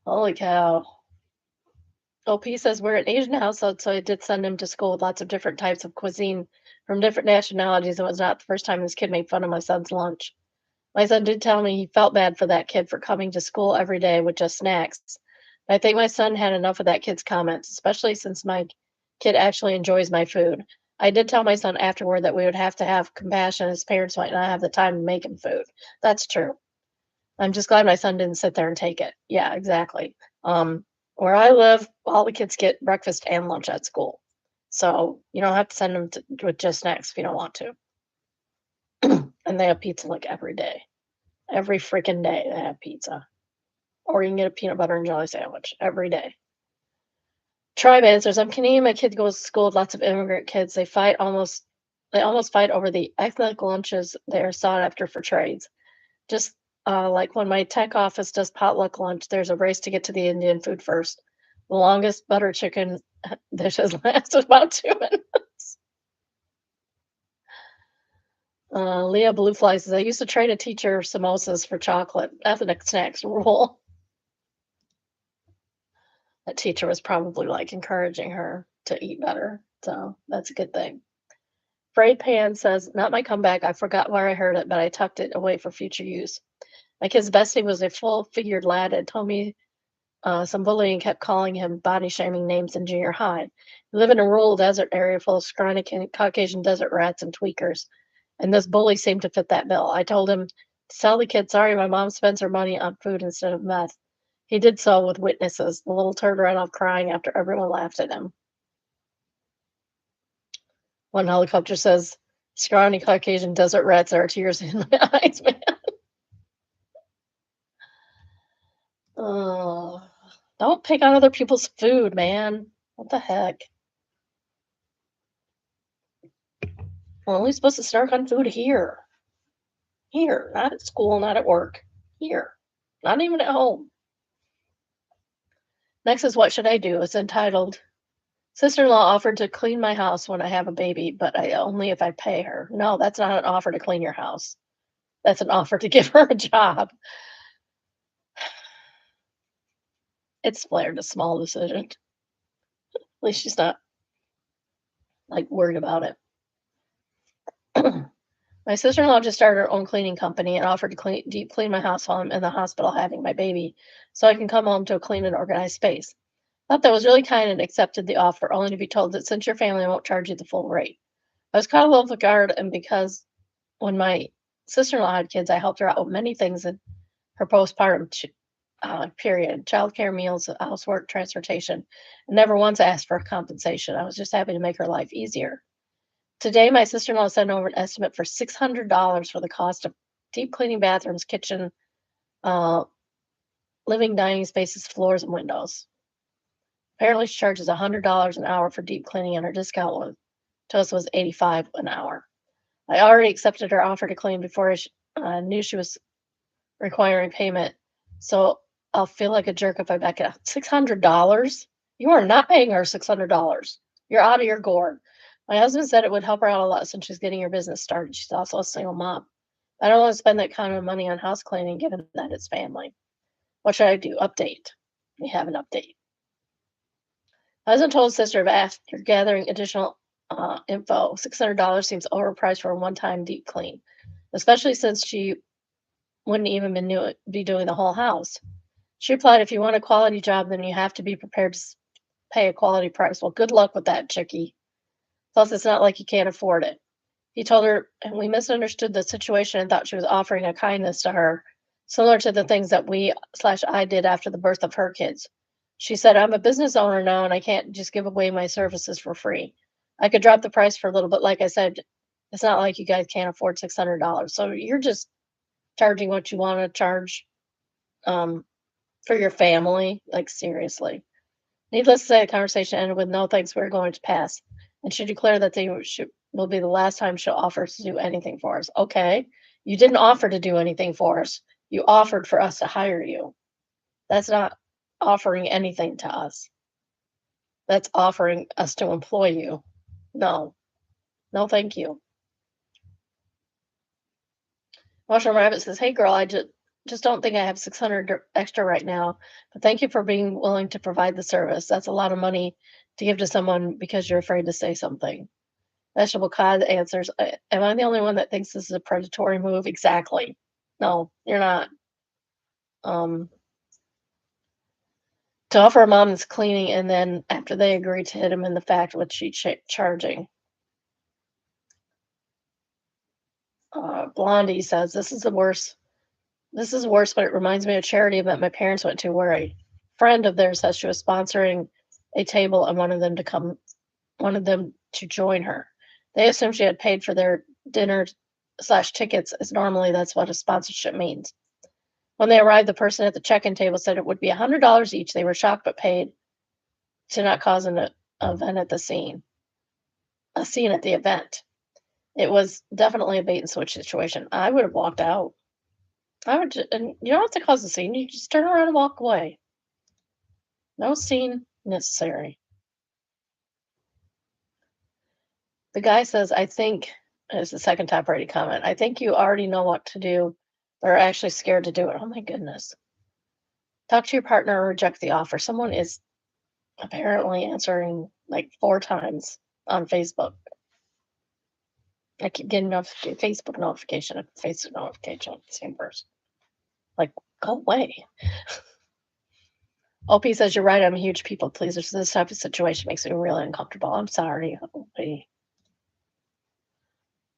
Holy cow. OP says we're an Asian household, so I did send him to school with lots of different types of cuisine from different nationalities. It was not the first time this kid made fun of my son's lunch. My son did tell me he felt bad for that kid for coming to school every day with just snacks. I think my son had enough of that kid's comments, especially since my kid actually enjoys my food. I did tell my son afterward that we would have to have compassion. His parents might not have the time to make him food. That's true. I'm just glad my son didn't sit there and take it. Yeah, exactly. Where I live, all the kids get breakfast and lunch at school. So you don't have to send them with just snacks if you don't want to. And they have pizza like every day. Every freaking day they have pizza. Or you can get a peanut butter and jelly sandwich every day. Tribe answers, I'm Canadian. My kid goes to school with lots of immigrant kids. They almost fight over the ethnic lunches they are sought after for trades. Just like when my tech office does potluck lunch, there's a race to get to the Indian food first. The longest butter chicken dishes last about 2 minutes. Leah Bluefly says, I used to trade a teacher samosas for chocolate. Ethnic snacks rule. That teacher was probably like encouraging her to eat better. So that's a good thing. Frayed Pan says, not my comeback. I forgot where I heard it, but I tucked it away for future use. My kid's bestie was a full figured lad and told me some bullying kept calling him body shaming names in junior high. We live in a rural desert area full of scrawny Caucasian desert rats and tweakers, and this bully seemed to fit that bill. I told him to tell the kid, sorry, my mom spends her money on food instead of meth. He did so with witnesses. The little turd ran off crying after everyone laughed at him. One helicopter says, scrawny Caucasian desert rats are tears in my eyes, man. Oh, don't pick on other people's food, man. What the heck? We're only supposed to snark on food here. Here, not at school, not at work. Here. Not even at home. Next is What Should I Do? It's entitled Sister-in-law offered to clean my house when I have a baby, but only if I pay her. No, that's not an offer to clean your house. That's an offer to give her a job. It's flared a small decision. At least she's not like worried about it. My sister-in-law just started her own cleaning company and offered to deep clean my house while I'm in the hospital having my baby, so I can come home to a clean and organized space. Thought that was really kind and accepted the offer, only to be told that since your family won't charge you the full rate. I was caught a little off guard, and because when my sister-in-law had kids, I helped her out with many things in her postpartum period: childcare, meals, housework, transportation, and never once asked for compensation. I was just happy to make her life easier. Today, my sister-in-law sent over an estimate for $600 for the cost of deep cleaning bathrooms, kitchen, uh, living, dining spaces, floors, and windows. Apparently, she charges $100 an hour for deep cleaning, and her discount to us was $85 an hour. I already accepted her offer to clean before I knew she was requiring payment, so I'll feel like a jerk if I back out. $600? You are not paying her $600. You're out of your gourd. My husband said it would help her out a lot since she's getting her business started. She's also a single mom. I don't want to spend that kind of money on house cleaning given that it's family. What should I do? Update. We have an update. My husband told his sister after gathering additional info, $600 seems overpriced for a one-time deep clean, especially since she wouldn't even be doing the whole house. She replied, if you want a quality job, then you have to be prepared to pay a quality price. Well, good luck with that, chickie. Plus, it's not like you can't afford it. He told her, and we misunderstood the situation and thought she was offering a kindness to her, similar to the things that I did after the birth of her kids. She said, I'm a business owner now, and I can't just give away my services for free. I could drop the price for a little, but like I said, it's not like you guys can't afford $600. So you're just charging what you want to charge for your family. Like, seriously. Needless to say, the conversation ended with no thanks, we're going to pass. And she declared that will be the last time she'll offer to do anything for us. Okay, you didn't offer to do anything for us. You offered for us to hire you. That's not offering anything to us. That's offering us to employ you. No, no, thank you. Mushroom Rabbit says, hey girl, Just don't think I have 600 extra right now, but thank you for being willing to provide the service. That's a lot of money to give to someone because you're afraid to say something. Vegetable Cod answers, am I the only one that thinks this is a predatory move? Exactly. No, you're not. Um, to offer a mom this cleaning and then after they agree to hit him in the fact what she's charging. Blondie says, this is the worst. This is worse, but it reminds me of a charity event my parents went to where a friend of theirs said she was sponsoring a table and wanted them to join her. They assumed she had paid for their dinner slash tickets, as normally that's what a sponsorship means. When they arrived, the person at the check-in table said it would be $100 each. They were shocked but paid to not cause an event at the scene. A scene at the event. It was definitely a bait and switch situation. I would have walked out. And you don't have to cause a scene. You just turn around and walk away. No scene necessary. The guy says, I think, is the second top rated comment. I think you already know what to do, but are actually scared to do it. Oh my goodness. Talk to your partner or reject the offer. Someone is apparently answering like 4 times on Facebook. I keep getting Facebook notification after Facebook notification, same person. Like, go away. OP says, you're right. I'm a huge people pleaser. So this type of situation makes me really uncomfortable. I'm sorry, OP.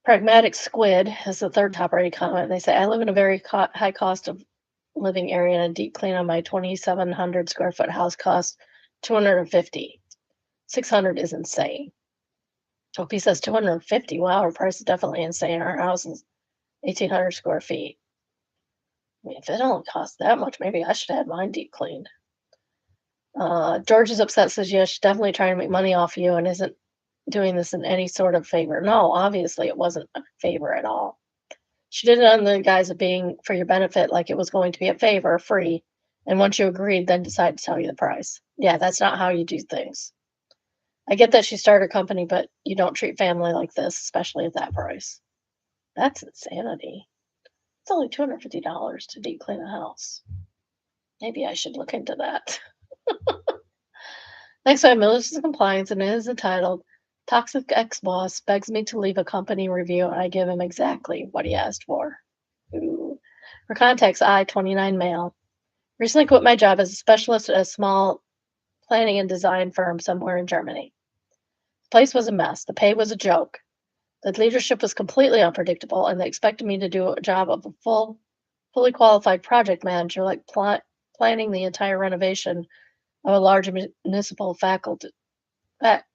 Pragmatic Squid is the third top rated comment. They say, I live in a very high cost of living area and a deep clean on my 2,700 square foot house costs 250. 600 is insane. OP says 250. Wow, our price is definitely insane. Our house is 1,800 square feet. I mean, if it only costs that much, maybe I should have mine deep cleaned. George is upset, says, yes, she's definitely trying to make money off you and isn't doing this in any sort of favor. No, obviously it wasn't a favor at all. She did it on the guise of being for your benefit, like it was going to be a favor, free. And once you agreed, then decide to tell you the price. Yeah, that's not how you do things. I get that she started a company, but you don't treat family like this, especially at that price. That's insanity. It's only $250 to deep clean a house. Maybe I should look into that. Next time, malicious compliance, and it is entitled Toxic Ex-Boss Begs Me to Leave a Company Review, and I give him exactly what he asked for. Ooh. For context, I, 29 male, recently quit my job as a specialist at a small planning and design firm somewhere in Germany. The place was a mess. The pay was a joke. The leadership was completely unpredictable, and they expected me to do a job of a fully qualified project manager, like planning the entire renovation of a large municipal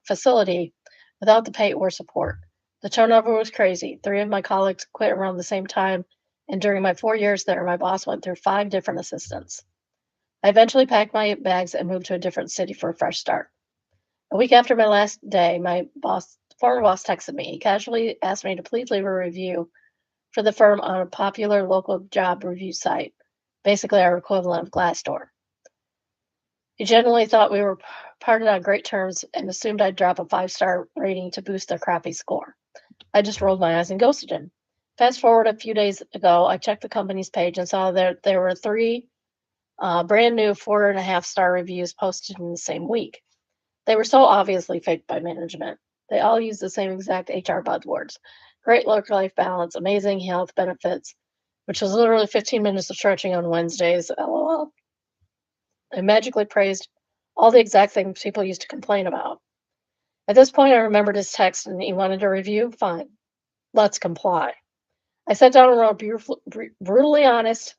facility without the pay or support. The turnover was crazy. 3 of my colleagues quit around the same time, and during my 4 years there, my boss went through 5 different assistants. I eventually packed my bags and moved to a different city for a fresh start. A week after my last day, my former boss texted me. He casually asked me to please leave a review for the firm on a popular local job review site, basically our equivalent of Glassdoor. He genuinely thought we were parted on great terms and assumed I'd drop a 5-star rating to boost their crappy score. I just rolled my eyes and ghosted him. Fast forward a few days ago, I checked the company's page and saw that there were 3 brand new 4.5-star reviews posted in the same week. They were so obviously faked by management. They all used the same exact HR buzzwords. Great work-life balance, amazing health benefits, which was literally 15 minutes of stretching on Wednesdays, LOL. I magically praised all the exact things people used to complain about. At this point, I remembered his text and he wanted a review. Fine, let's comply. I sat down and wrote a brutally honest,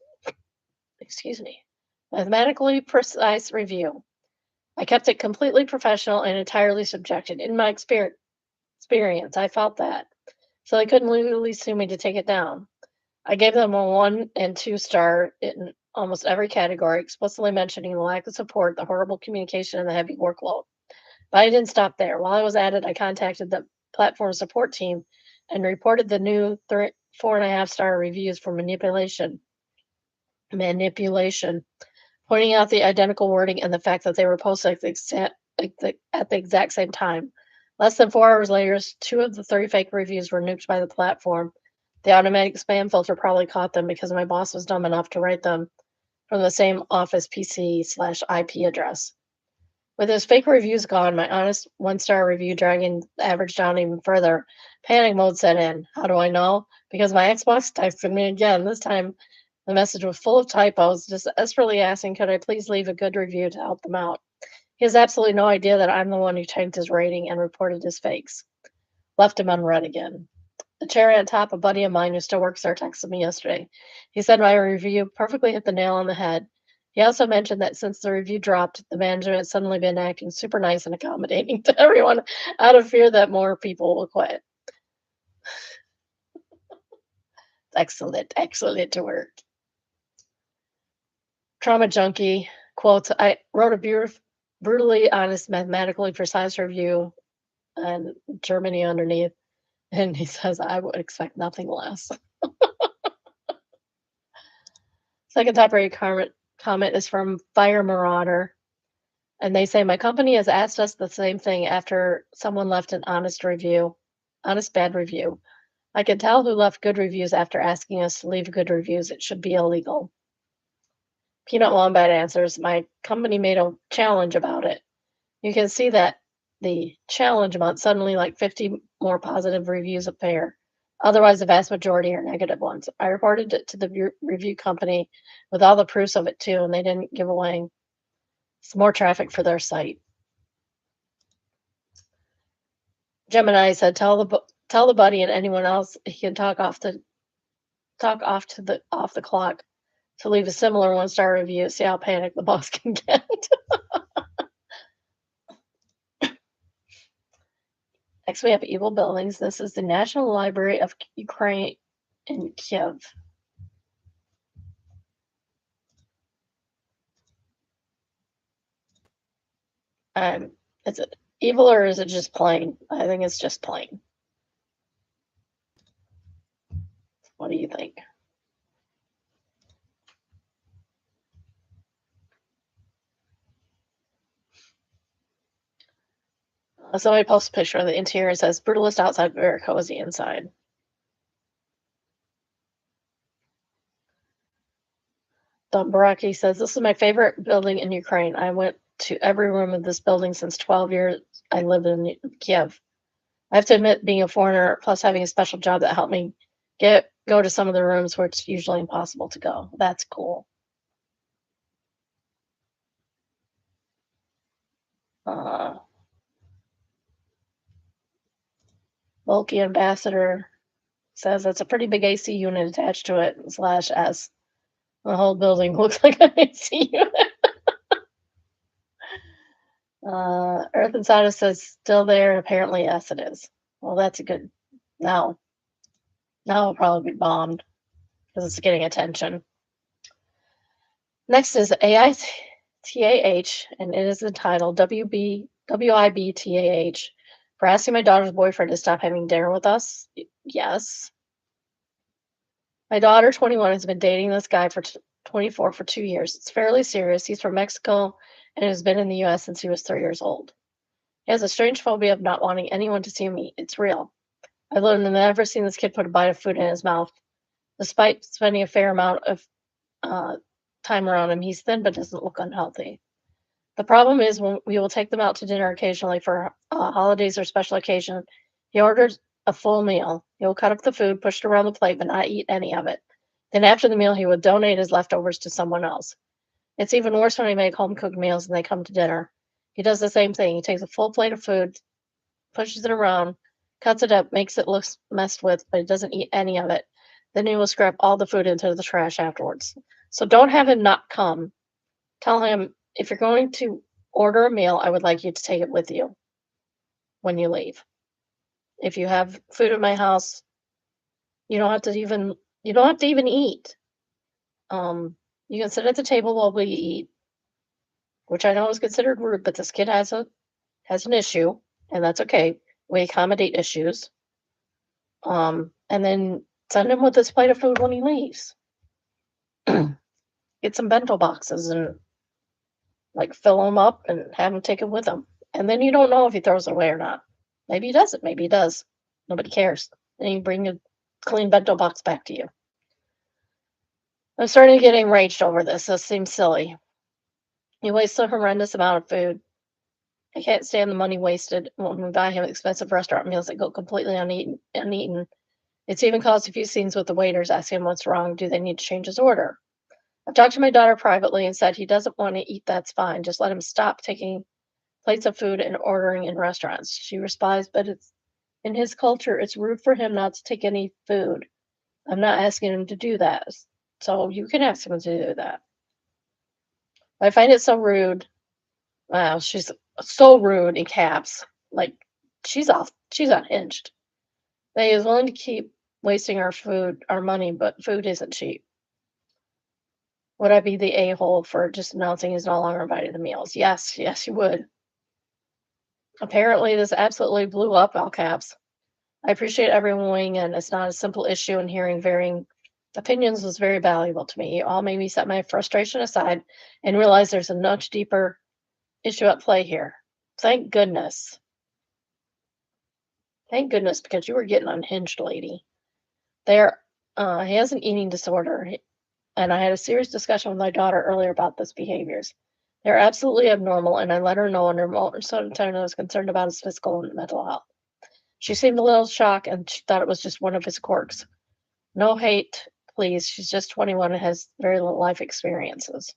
mathematically precise review. I kept it completely professional and entirely subjective. In my experience, I felt that. So they couldn't legally sue me to take it down. I gave them a 1 and 2 star in almost every category, explicitly mentioning the lack of support, the horrible communication, and the heavy workload. But I didn't stop there. While I was at it, I contacted the platform support team and reported the new 4.5-star reviews for manipulation, pointing out the identical wording and the fact that they were posted at the exact same time. Less than 4 hours later, 2 of the 3 fake reviews were nuked by the platform. The automatic spam filter probably caught them because my boss was dumb enough to write them from the same office PC/IP address. With his fake reviews gone, my honest one-star review dragging the average down even further, panic mode set in. How do I know? Because my Xbox texted me again. This time, the message was full of typos, just desperately asking, could I please leave a good review to help them out? He has absolutely no idea that I'm the one who tanked his rating and reported his fakes. Left him unread again. The cherry on top, a buddy of mine who still works there texted me yesterday. He said my review perfectly hit the nail on the head. He also mentioned that since the review dropped, the management has suddenly been acting super nice and accommodating to everyone out of fear that more people will quit. Excellent, excellent work. Trauma junkie quotes, I wrote a brutally honest, mathematically precise review and Germany underneath. And he says, I would expect nothing less. Second top rated comment is from Fire Marauder. And they say, my company has asked us the same thing after someone left an honest bad review. I can tell who left good reviews after asking us to leave good reviews. It should be illegal. Peanut Wombat answers, my company made a challenge about it. You can see that the challenge amount suddenly like 50 more positive reviews appear. Otherwise, the vast majority are negative ones. I reported it to the review company with all the proofs of it too, and they didn't give away some more traffic for their site. Gemini said, "Tell the buddy and anyone else he can talk off the clock to leave a similar one-star review. See how panicked the boss can get." Next, we have evil buildings. This is the National Library of Ukraine in Kiev. Is it evil or is it just plain? I think it's just plain. What do you think? Somebody posts a picture of the interior and says, brutalist outside, very cozy inside. Don Baraki says, this is my favorite building in Ukraine. I went to every room of this building since 12 years I lived in Kiev. I have to admit, being a foreigner, plus having a special job that helped me go to some of the rooms where it's usually impossible to go. That's cool. Bulky Ambassador says that's a pretty big AC unit attached to it, /S. The whole building looks like an AC unit. Earth Inside us says still there. Apparently, yes, it is. Well, that's a good. Now it'll probably be bombed because it's getting attention. Next is AITAH, and it is entitled WIBTAH for asking my daughter's boyfriend to stop having dinner with us. Yes. My daughter, 21, has been dating this guy for 24 for 2 years. It's fairly serious. He's from Mexico and has been in the US since he was 3 years old. He has a strange phobia of not wanting anyone to see him eat. It's real. I've never seen this kid put a bite of food in his mouth. Despite spending a fair amount of time around him, he's thin but doesn't look unhealthy. The problem is when we will take them out to dinner occasionally for holidays or special occasion, he orders a full meal. He will cut up the food, push it around the plate, but not eat any of it. Then after the meal, he would donate his leftovers to someone else. It's even worse when we make home-cooked meals and they come to dinner. He does the same thing. He takes a full plate of food, pushes it around, cuts it up, makes it look messed with, but he doesn't eat any of it. Then he will scrap all the food into the trash afterwards. So don't have him not come. Tell him, if you're going to order a meal, I would like you to take it with you when you leave. If you have food at my house, you don't have to even eat. You can sit at the table while we eat, which I know is considered rude, but this kid has an issue, and that's okay. We accommodate issues. And then send him with this plate of food when he leaves. Get some bento boxes and fill them up and have him take it with him. And then you don't know if he throws it away or not. Maybe he doesn't. Maybe he does. Nobody cares. Then you bring Clean bento box back to you. I'm starting to get enraged over this. This seems silly. He wastes a horrendous amount of food. I can't stand the money wasted when we buy him expensive restaurant meals that go completely uneaten. It's even caused a few scenes with the waiters asking him what's wrong. Do they need to change his order? I've talked to my daughter privately and said he doesn't want to eat, that's fine. Just let him stop taking plates of food and ordering in restaurants. She replies, but it's in his culture, it's rude for him not to take any food. I'm not asking him to do that. So you can ask him to do that. I find it so rude. Wow, she's so rude in caps. Like she's unhinged. They is willing to keep wasting our food, our money, but food isn't cheap. Would I be the a-hole for just announcing he's no longer invited to meals? Yes, yes, you would. Apparently, this absolutely blew up, all caps. I appreciate everyone weighing in. It's not a simple issue, and hearing varying opinions was very valuable to me. You all made me set my frustration aside and realize there's a much deeper issue at play here. Thank goodness. Thank goodness, because you were getting unhinged, lady. There, he has an eating disorder, and I had a serious discussion with my daughter earlier about this behaviors. They're absolutely abnormal, and I let her know under most of the time I was concerned about his physical and mental health. She seemed a little shocked, and she thought it was just one of his quirks. No hate, please. She's just 21 and has very little life experiences.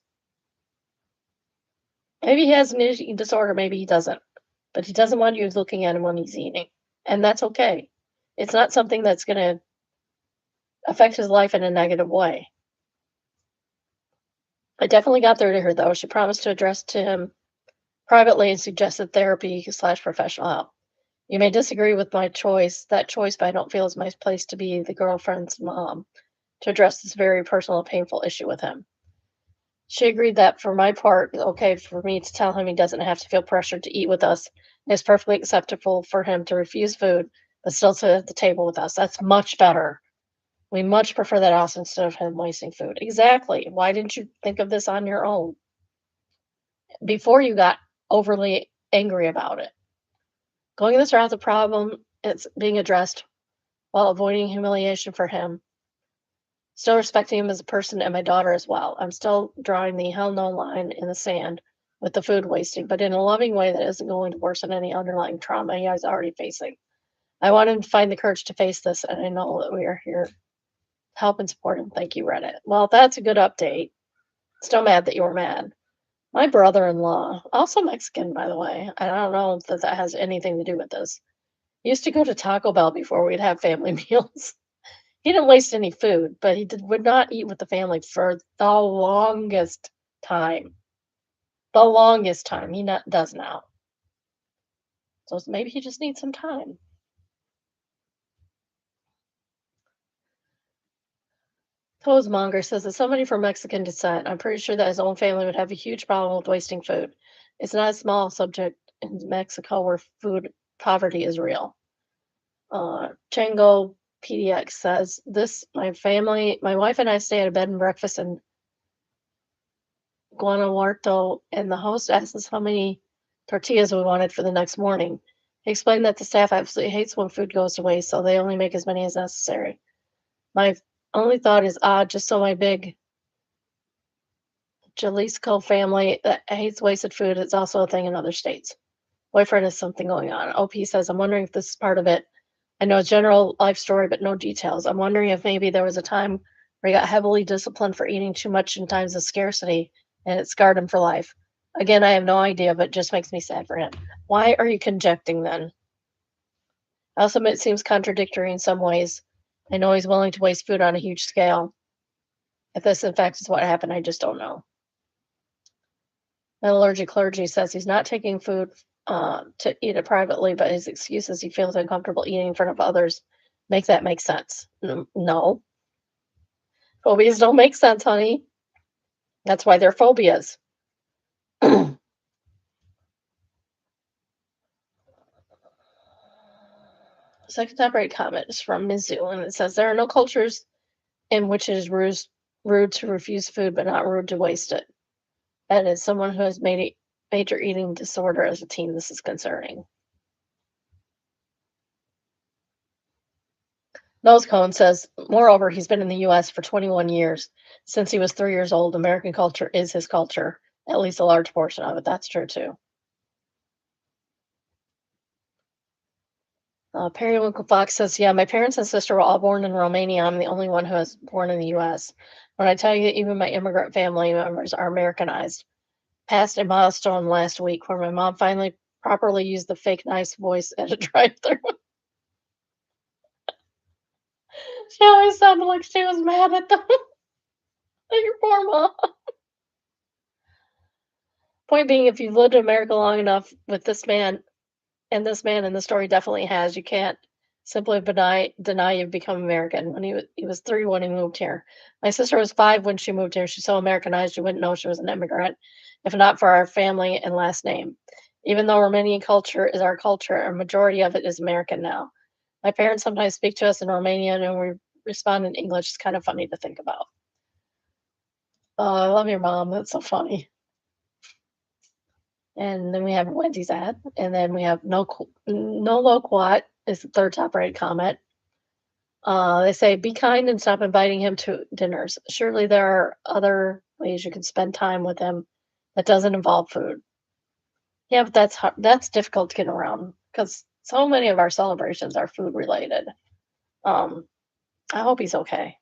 Maybe he has an eating disorder, maybe he doesn't. But he doesn't want you looking at him when he's eating. And that's okay. It's not something that's going to affect his life in a negative way. I definitely got through to her, though. She promised to address to him privately and suggested therapy/professional help. You may disagree with that choice, but I don't feel it's my place to be the girlfriend's mom to address this very personal and painful issue with him. She agreed that for my part, it's okay for me to tell him he doesn't have to feel pressured to eat with us. It's perfectly acceptable for him to refuse food, but still sit at the table with us. That's much better. We much prefer that also instead of him wasting food. Exactly. Why didn't you think of this on your own before you got overly angry about it? Going this route, the problem is being addressed while avoiding humiliation for him. Still respecting him as a person and my daughter as well. I'm still drawing the hell no line in the sand with the food wasting, but in a loving way that isn't going to worsen any underlying trauma he is already facing. I want him to find the courage to face this, and I know that we are here to help and support him. Thank you, Reddit. Well, that's a good update. Still mad that you were mad. My brother-in-law, also Mexican, by the way, I don't know if that has anything to do with this. He used to go to Taco Bell before we'd have family meals. He didn't waste any food, but would not eat with the family for the longest time. The longest time. He not, does now. So maybe he just needs some time. Toesmonger says that somebody from Mexican descent, I'm pretty sure that his own family would have a huge problem with wasting food. It's not a small subject in Mexico where food poverty is real. Chango PDX says this my wife and I stay at a bed and breakfast in Guanajuato, and the host asked us how many tortillas we wanted for the next morning. He explained that the staff absolutely hates when food goes to waste, so they only make as many as necessary. My only thought is odd, just so my big Jalisco family that hates wasted food is also a thing in other states. Boyfriend has something going on. OP says, I'm wondering if this is part of it. I know a general life story, but no details. I'm wondering if maybe there was a time where he got heavily disciplined for eating too much in times of scarcity and it scarred him for life. Again, I have no idea, but it just makes me sad for him. Why are you conjecting then? Also, it seems contradictory in some ways. I know he's willing to waste food on a huge scale. If this, in fact, is what happened, I just don't know. Metallurgy clergy says he's not taking food to eat it privately, but his excuse is he feels uncomfortable eating in front of others. Make that make sense? No. Phobias don't make sense, honey. That's why they're phobias. Second top rate comment is from Mizzou, and it says there are no cultures in which it is rude to refuse food, but not rude to waste it. And as someone who has made a major eating disorder as a teen, this is concerning. Nose Cone says, moreover, he's been in the U.S. for 21 years. Since he was 3 years old, American culture is his culture, at least a large portion of it. That's true, too. Periwinkle Fox says, yeah, my parents and sister were all born in Romania. I'm the only one who was born in the U.S. When I tell you that even my immigrant family members are Americanized, passed a milestone last week where my mom finally properly used the fake nice voice at a drive-thru. She always sounded like she was mad at them. Your poor mom. Point being, if you've lived in America long enough with this man, and this man in the story definitely has, you can't simply deny you've become American. When he was 3 when he moved here. My sister was 5 when she moved here. She's so Americanized you wouldn't know she was an immigrant, if not for our family and last name. Even though Romanian culture is our culture, a majority of it is American now. My parents sometimes speak to us in Romanian and we respond in English. It's kind of funny to think about. Oh, I love your mom. That's so funny. And then we have Wendy's ad, and then we have no loquat is the third top rated comment. They say, be kind and stop inviting him to dinners. Surely there are other ways you can spend time with him that doesn't involve food. Yeah, but that's difficult to get around because so many of our celebrations are food related. Um, I hope he's okay.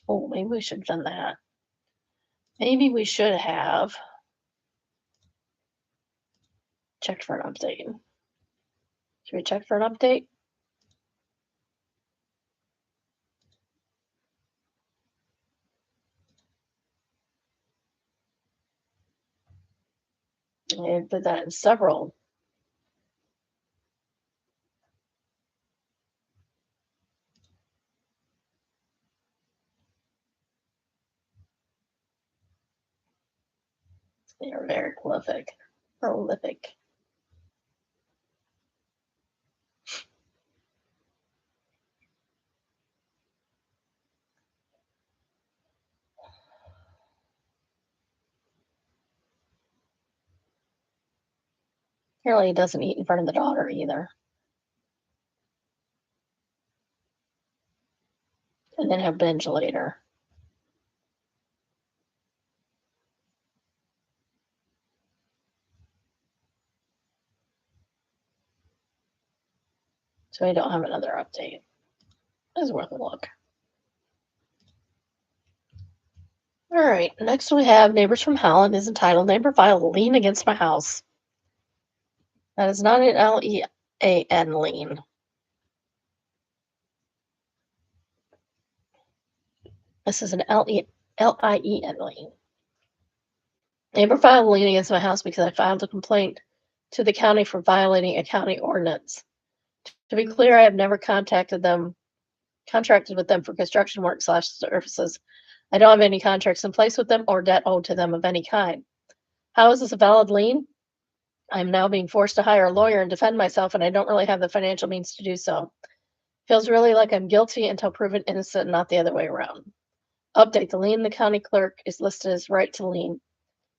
Oh, maybe we should have done that. Maybe we should have checked for an update. Should we check for an update? I did that in several. They are very prolific. Prolific. Apparently, he doesn't eat in front of the daughter either. And then have binge later. So we don't have another update. It's worth a look. All right. Next, we have Neighbors from Holland is entitled Neighbor Filed Lien Against My House. That is not an LEAN lien. This is an LIEN lien. Neighbor filed a lien against my house because I filed a complaint to the county for violating a county ordinance. To be clear, I have never contracted with them for construction work / services. I don't have any contracts in place with them or debt owed to them of any kind. How is this a valid lien? I'm now being forced to hire a lawyer and defend myself, and I don't really have the financial means to do so. Feels really like I'm guilty until proven innocent, not the other way around. Update: the lien the county clerk is listed as right to lien.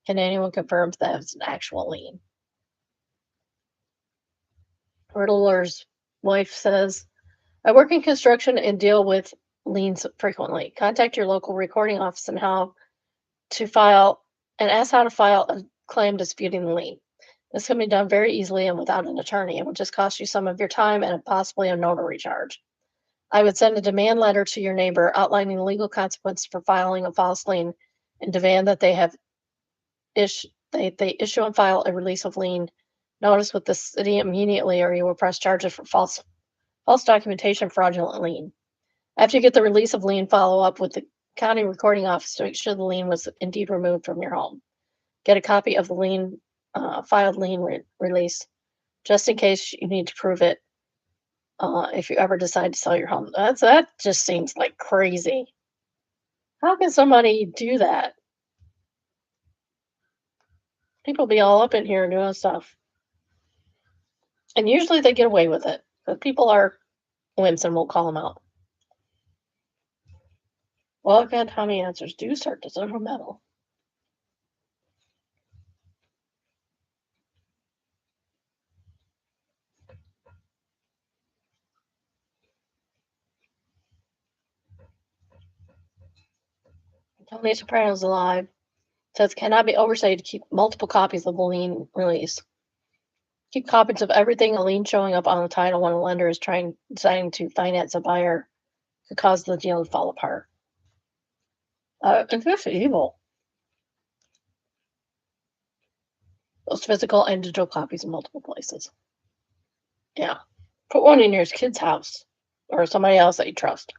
Can anyone confirm if that is an actual lien? Riddler's wife says, I work in construction and deal with liens frequently. Contact your local recording office and ask how to file a claim disputing the lien. This can be done very easily and without an attorney. It will just cost you some of your time and possibly a notary charge. I would send a demand letter to your neighbor outlining the legal consequences for filing a false lien and demand that they issue and file a release of lien notice with the city immediately, or you will press charges for false documentation, fraudulent lien. After you get the release of lien, follow up with the county recording office to make sure the lien was indeed removed from your home. Get a copy of the filed lien release, just in case you need to prove it if you ever decide to sell your home. That just seems like crazy. How can somebody do that? People be all up in here doing stuff. And usually they get away with it. But people are wimps and won't call them out. Well, again, how many answers do start to silver medal? Tony Soprano's alive. Says cannot be overstated to keep multiple copies of the lien release. Keep copies of everything a lien showing up on the title when a lender is deciding to finance a buyer could cause the deal to fall apart. It's just evil. Those physical and digital copies in multiple places. Yeah. Put one in your kid's house or somebody else that you trust.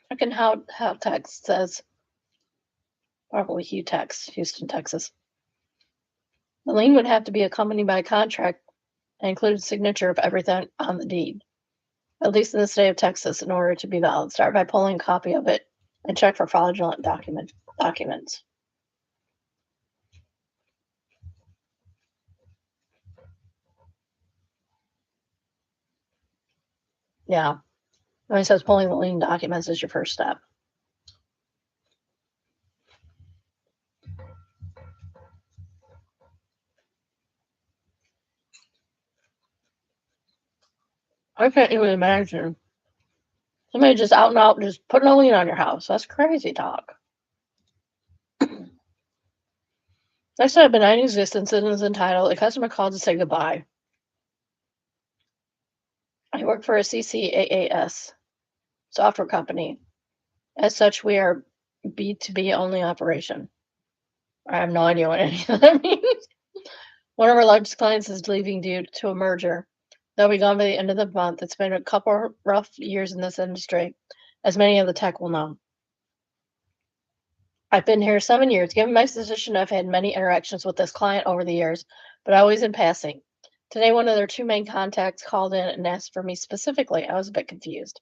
Second how text says, probably Hugh Text, Houston, Texas. The lien would have to be accompanied by a contract and include a signature of everything on the deed, at least in the state of Texas, in order to be valid. Start by pulling a copy of it and check for fraudulent documents. Yeah. When it says pulling the lien documents is your first step. I can't even imagine somebody just out and out just putting a lien on your house. That's crazy talk. Next time, benign existence is entitled, a customer called to say goodbye. I work for a CCAAS software company. As such, we are B2B only operation. I have no idea what any of that means. One of our largest clients is leaving due to a merger. They'll be gone by the end of the month. It's been a couple rough years in this industry, as many of the tech will know. I've been here 7 years. Given my position, I've had many interactions with this client over the years, but always in passing. Today, one of their two main contacts called in and asked for me specifically. I was a bit confused.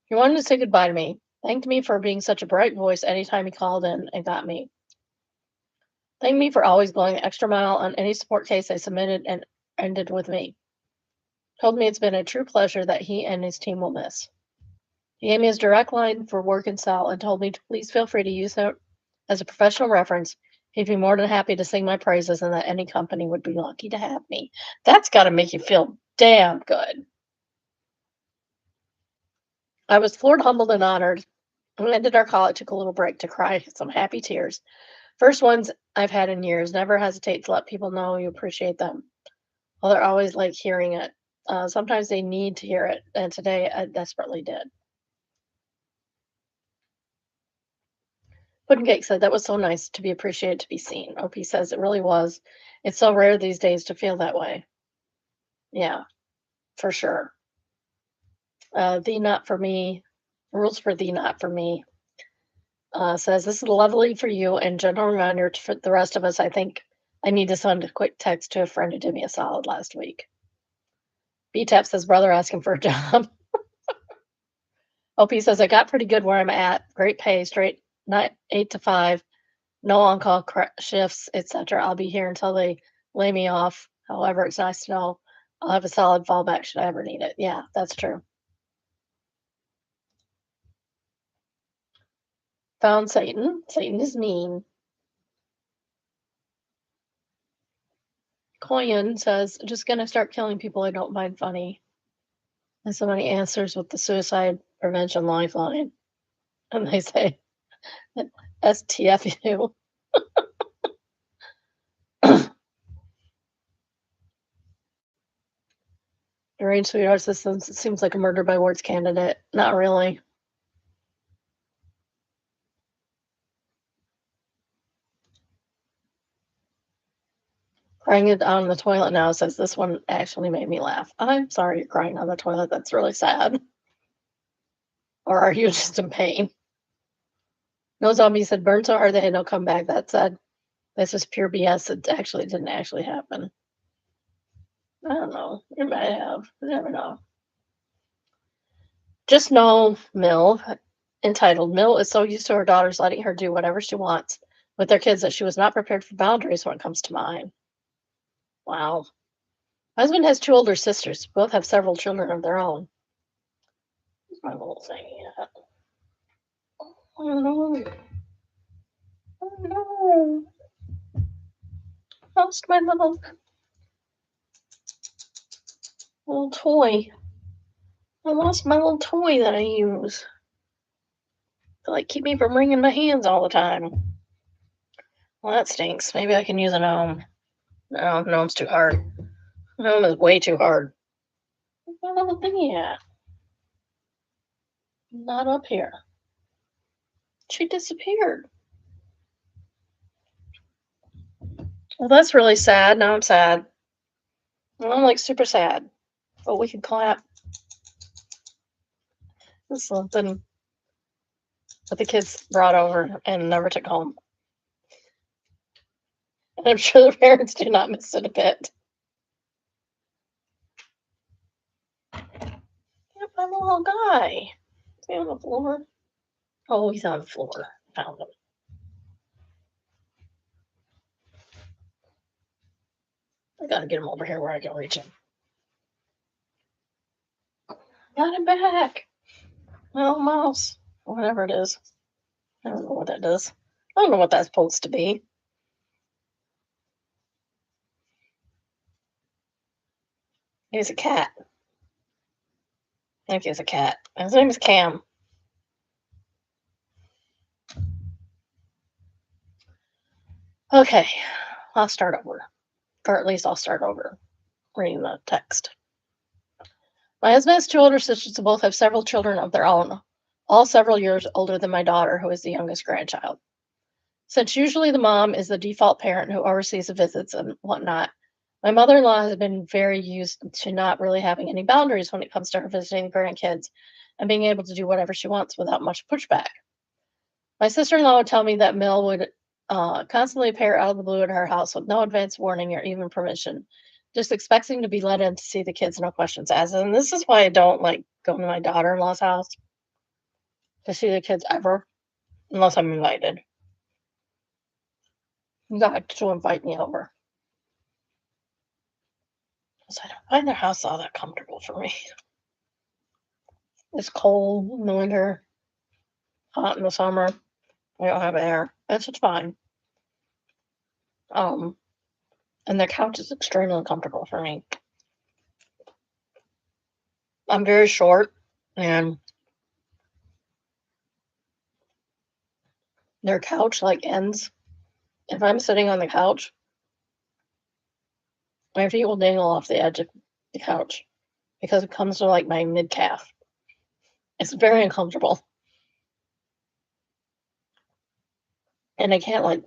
He wanted to say goodbye to me, thanked me for being such a bright voice anytime he called in and got me. Thanked me for always going the extra mile on any support case I submitted and ended with me. Told me it's been a true pleasure that he and his team will miss. He gave me his direct line for work and cell and told me to please feel free to use it as a professional reference. He'd be more than happy to sing my praises and that any company would be lucky to have me. That's got to make you feel damn good. I was floored, humbled, and honored. We ended our call. I took a little break to cry some happy tears. First ones I've had in years. Never hesitate to let people know you appreciate them. Well, they're always like hearing it. Sometimes they need to hear it, and today I desperately did. Pudding said that was so nice to be appreciated, to be seen. OP says it really was. It's so rare these days to feel that way. Yeah, for sure. The not for me, rules for the not for me. Says this is lovely for you and gentle reminder for the rest of us. I think I need to send a quick text to a friend who did me a solid last week. BTAP says brother asking for a job. OP says I got pretty good where I'm at. Great pay, straight 8 to 5, no on-call shifts, etc. I'll be here until they lay me off. However, it's nice to know I'll have a solid fallback should I ever need it. Yeah, that's true. Found Satan. Satan is mean. Koyan says, just gonna start killing people I don't find funny. And somebody answers with the suicide prevention lifeline. And they say, STFU. Arranged sweetheart systems. It seems like a murder by words candidate. Not really. Crying it on the toilet now says this one actually made me laugh. I'm sorry you're crying on the toilet. That's really sad. Or are you just in pain? No zombie said burn so hard they had no comeback. That said, this is pure BS. It actually didn't actually happen. I don't know. It might have. You never know. Just know Mill, entitled Mill is so used to her daughters letting her do whatever she wants with their kids that she was not prepared for boundaries when it comes to mine. Wow. My husband has two older sisters. Both have several children of their own. Here's my little thing. Yeah. Oh no. Oh no. Lost my little toy. I lost my little toy that I use to like keep me from wringing my hands all the time. Well, that stinks. Maybe I can use a gnome. No, gnome's too hard. Gnome is way too hard. Where's my little thingy at? Not up here. She disappeared. Well, that's really sad. Now I'm sad. Well, I'm like super sad. But we can clap. This is something that the kids brought over and never took home. And I'm sure the parents do not miss it a bit. Yep, I'm a little guy. Is he on the floor? Oh, he's on the floor. Found him. I gotta get him over here where I can reach him. Got him back. Little mouse. Whatever it is. I don't know what that does. I don't know what that's supposed to be. He's a cat. I think he's a cat. His name is Cam. Okay, I'll start over. Or at least I'll start over reading the text. My husband has two older sisters who both have several children of their own, all several years older than my daughter, who is the youngest grandchild. Since usually the mom is the default parent who oversees the visits and whatnot, my mother in law has been very used to not really having any boundaries when it comes to her visiting the grandkids and being able to do whatever she wants without much pushback. My sister in law would tell me that Mel would constantly appear out of the blue at her house with no advance warning or even permission, just expecting to be let in to see the kids, no questions asked. And this is why I don't like going to my daughter in law's house to see the kids ever, unless I'm invited. You got to invite me over. Because I don't find their house all that comfortable for me. It's cold in the winter, hot in the summer. I don't have air. It's fine. And their couch is extremely uncomfortable for me. I'm very short, and their couch like ends. If I'm sitting on the couch, my feet will dangle off the edge of the couch because it comes to like my mid calf. It's very uncomfortable, and I can't like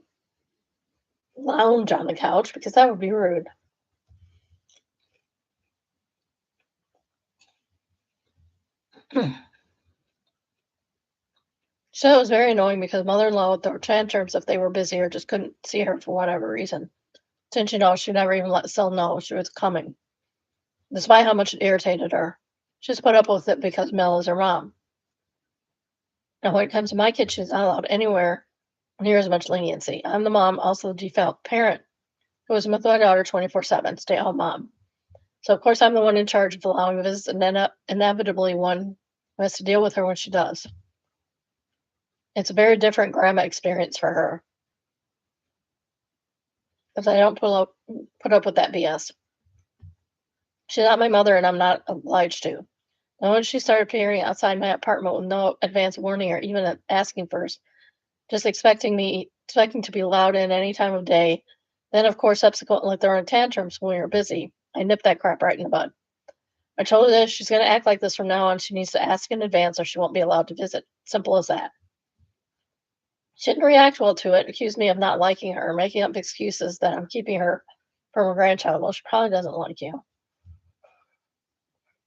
lounge on the couch because that would be rude. So it was very annoying because mother-in-law would throw tantrums if they were busy or just couldn't see her for whatever reason. Since she never even let Sil know she was coming, despite how much it irritated her. She just put up with it because Mel is her mom. Now, when it comes to my kids, she's not allowed anywhere near as much leniency. I'm the mom, also the default parent, who is with my daughter 24/7, stay-at-home mom. So, of course, I'm the one in charge of allowing visits and then inevitably one who has to deal with her when she does. It's a very different grandma experience for her. Because I don't put up with that BS. She's not my mother, and I'm not obliged to. And when she started appearing outside my apartment with no advance warning or even asking first, just expecting to be allowed in any time of day, then of course subsequently throwing tantrums when we were busy, I nipped that crap right in the bud. I told her that if she's going to act like this from now on, she needs to ask in advance or she won't be allowed to visit. Simple as that. She didn't react well to it, accused me of not liking her, making up excuses that I'm keeping her from her grandchild. Well, she probably doesn't like you.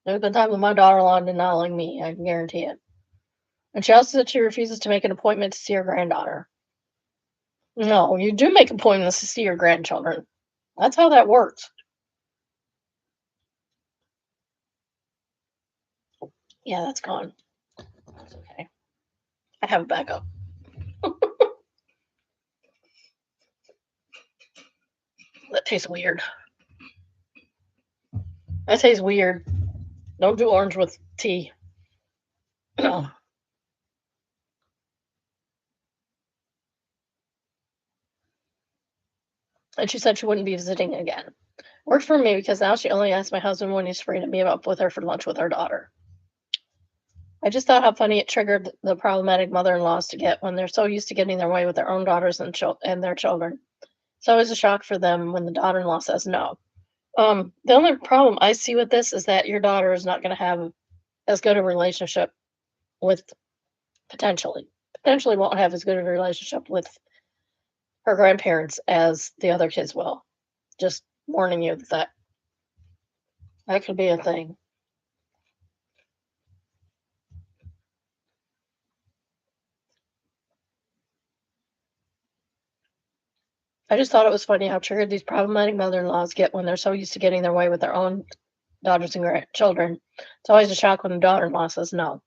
There's been times when my daughter-in-law did not like me, I can guarantee it. And she also said she refuses to make an appointment to see her granddaughter. No, you do make appointments to see your grandchildren. That's how that works. Yeah, that's gone. That's okay. I have a backup. That tastes weird. That tastes weird. Don't do orange with tea. No. And she said she wouldn't be visiting again. Worked for me because now she only asks my husband when he's free to meet up with her for lunch with our daughter. I just thought how funny it triggered the problematic mother-in-laws to get when they're so used to getting their way with their own daughters and their children. It's always a shock for them when the daughter-in-law says no. The only problem I see with this is that your daughter is not going to have as good a relationship with potentially won't have as good a relationship with her grandparents as the other kids will. Just warning you that that could be a thing. I just thought it was funny how triggered these problematic mother-in-laws get when they're so used to getting their way with their own daughters and grandchildren. It's always a shock when the daughter-in-law says no.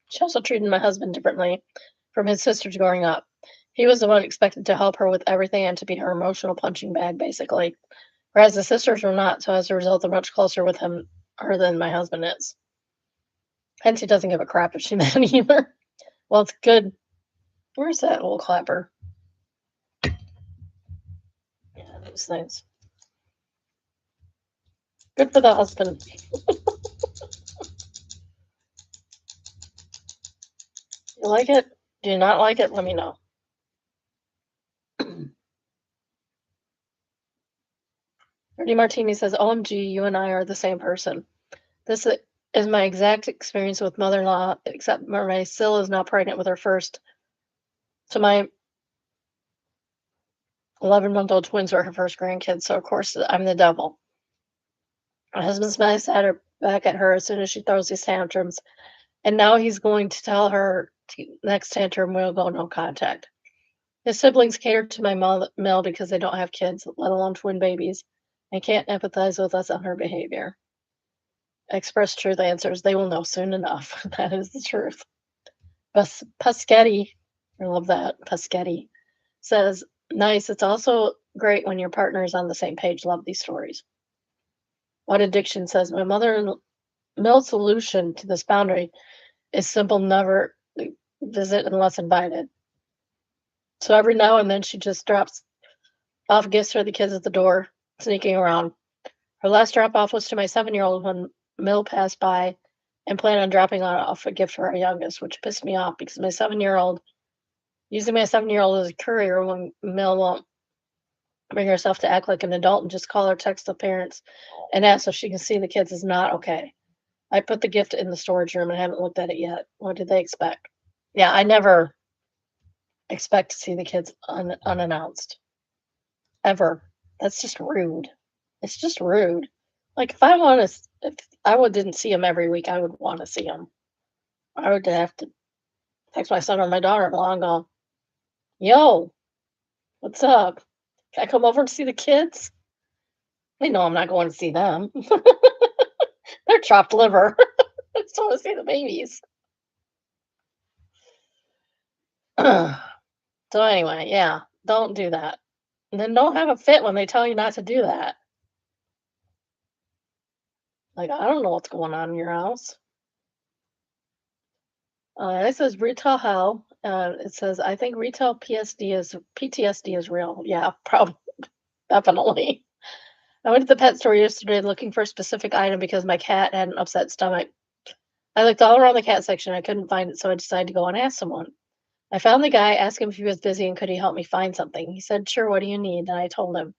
She also treated my husband differently from his sisters growing up. He was the one expected to help her with everything and to be her emotional punching bag, basically. Whereas the sisters were not, so as a result, they're much closer with her than my husband is. Hence, he doesn't give a crap if she's mad either. Well, it's good. Where's that little clapper? Yeah, those things. Good for the husband. You like it? Do you not like it? Let me know. Rudy Martini says, OMG, you and I are the same person. This is my exact experience with mother in law, except my Sil is now pregnant with her first. So my 11-month-old twins were her first grandkids. So, of course, I'm the devil. My husband smashes back at her as soon as she throws these tantrums. And now he's going to tell her next tantrum will go no contact. His siblings cater to my Mel because they don't have kids, let alone twin babies, and can't empathize with us on her behavior. Express truth answers. They will know soon enough. That is the truth. Paschetti, I love that. Paschetti says, nice. It's also great when your partner is on the same page. Love these stories. What Addiction says, my Mel's solution to this boundary is simple, never visit unless invited. So every now and then she just drops off gifts for the kids at the door, sneaking around. Her last drop off was to my 7-year-old when Mill passed by and planned on dropping off a gift for our youngest, which pissed me off because using my 7-year-old as a courier when Mill won't bring herself to act like an adult and just call or text the parents and ask if she can see the kids is not okay. I put the gift in the storage room and haven't looked at it yet. What did they expect? Yeah, I never expect to see the kids unannounced. Ever. That's just rude. It's just rude. Like if didn't see them every week, I would want to see them. I would have to text my son or my daughter-in-law and go, "Yo, what's up? Can I come over and see the kids?" They know I'm not going to see them. They're chopped liver. I just want to see the babies. So anyway, yeah, don't do that. And then don't have a fit when they tell you not to do that. Like, I don't know what's going on in your house. It says retail hell. It says, I think retail PTSD is real. Yeah, probably, definitely. I went to the pet store yesterday looking for a specific item because my cat had an upset stomach. I looked all around the cat section. I couldn't find it, so I decided to go and ask someone. I found the guy, asked him if he was busy and could he help me find something. He said, sure, what do you need? And I told him.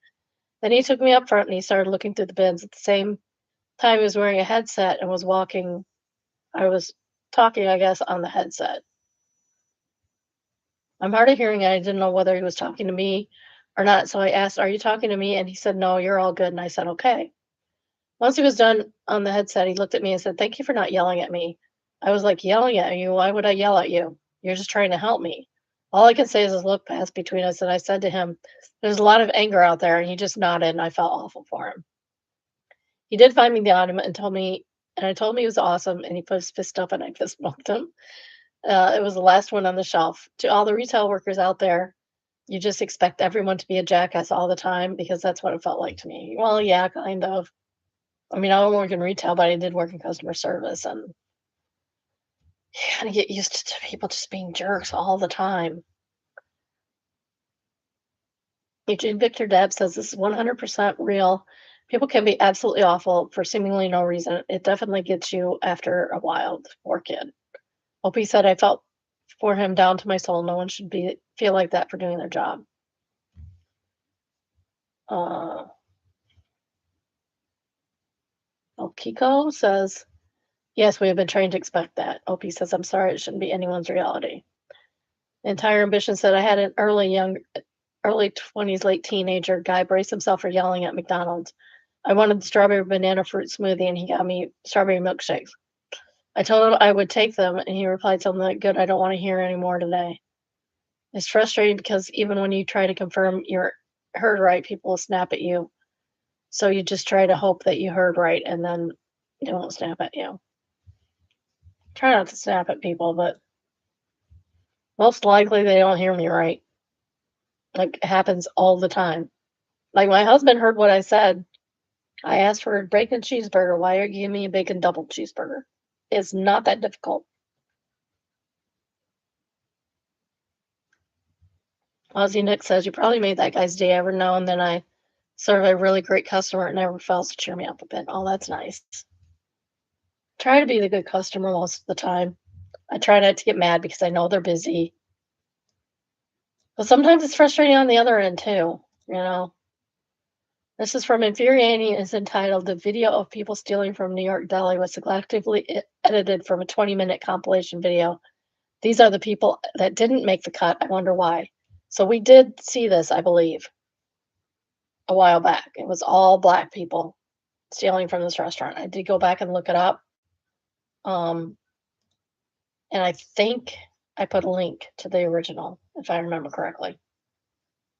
Then he took me up front and he started looking through the bins. At the same time, he was wearing a headset and was walking. I was talking, I guess, on the headset. I'm hard of hearing and I didn't know whether he was talking to me or not. So I asked, are you talking to me? And he said, no, you're all good. And I said, okay. Once he was done on the headset, he looked at me and said, thank you for not yelling at me. I was like, yelling at you? Why would I yell at you? You're just trying to help me. All I can say is look past between us. And I said to him, there's a lot of anger out there. And he just nodded and I felt awful for him. He did find me the item and I told him he was awesome. And he put his fist up and I fist bumped him. It was the last one on the shelf. To all the retail workers out there, you just expect everyone to be a jackass all the time because that's what it felt like to me. Well, yeah, kind of. I mean, I don't work in retail, but I did work in customer service, and you kind of get used to people just being jerks all the time. Eugene Victor Deb says this is 100% real. People can be absolutely awful for seemingly no reason. It definitely gets you after a while. Poor kid. Opie said, I felt for him down to my soul. No one should feel like that for doing their job. Kiko says, yes, we have been trained to expect that. Opie says, I'm sorry, it shouldn't be anyone's reality. Entire Ambition said, I had an early 20s, late teenager guy brace himself for yelling at McDonald's. I wanted the strawberry banana fruit smoothie, and he got me strawberry milkshakes. I told him I would take them, and he replied something like, good, I don't want to hear any more today. It's frustrating because even when you try to confirm you're heard right, people will snap at you. So you just try to hope that you heard right, and then they won't snap at you. Try not to snap at people, but most likely they don't hear me right. Like, it happens all the time. Like, my husband heard what I said. I asked for a bacon cheeseburger. Why are you giving me a bacon double cheeseburger? It's not that difficult. Aussie Nick says, you probably made that guy's day every now and then. I serve a really great customer. It never fails to cheer me up a bit. Oh, that's nice. Try to be the good customer most of the time. I try not to get mad because I know they're busy. But sometimes it's frustrating on the other end too, you know. This is from Infuriating. It's entitled The Video of People Stealing from New York Deli was selectively edited from a 20-minute compilation video. These are the people that didn't make the cut. I wonder why. So we did see this, I believe, a while back. It was all Black people stealing from this restaurant. I did go back and look it up. And I think I put a link to the original, if I remember correctly.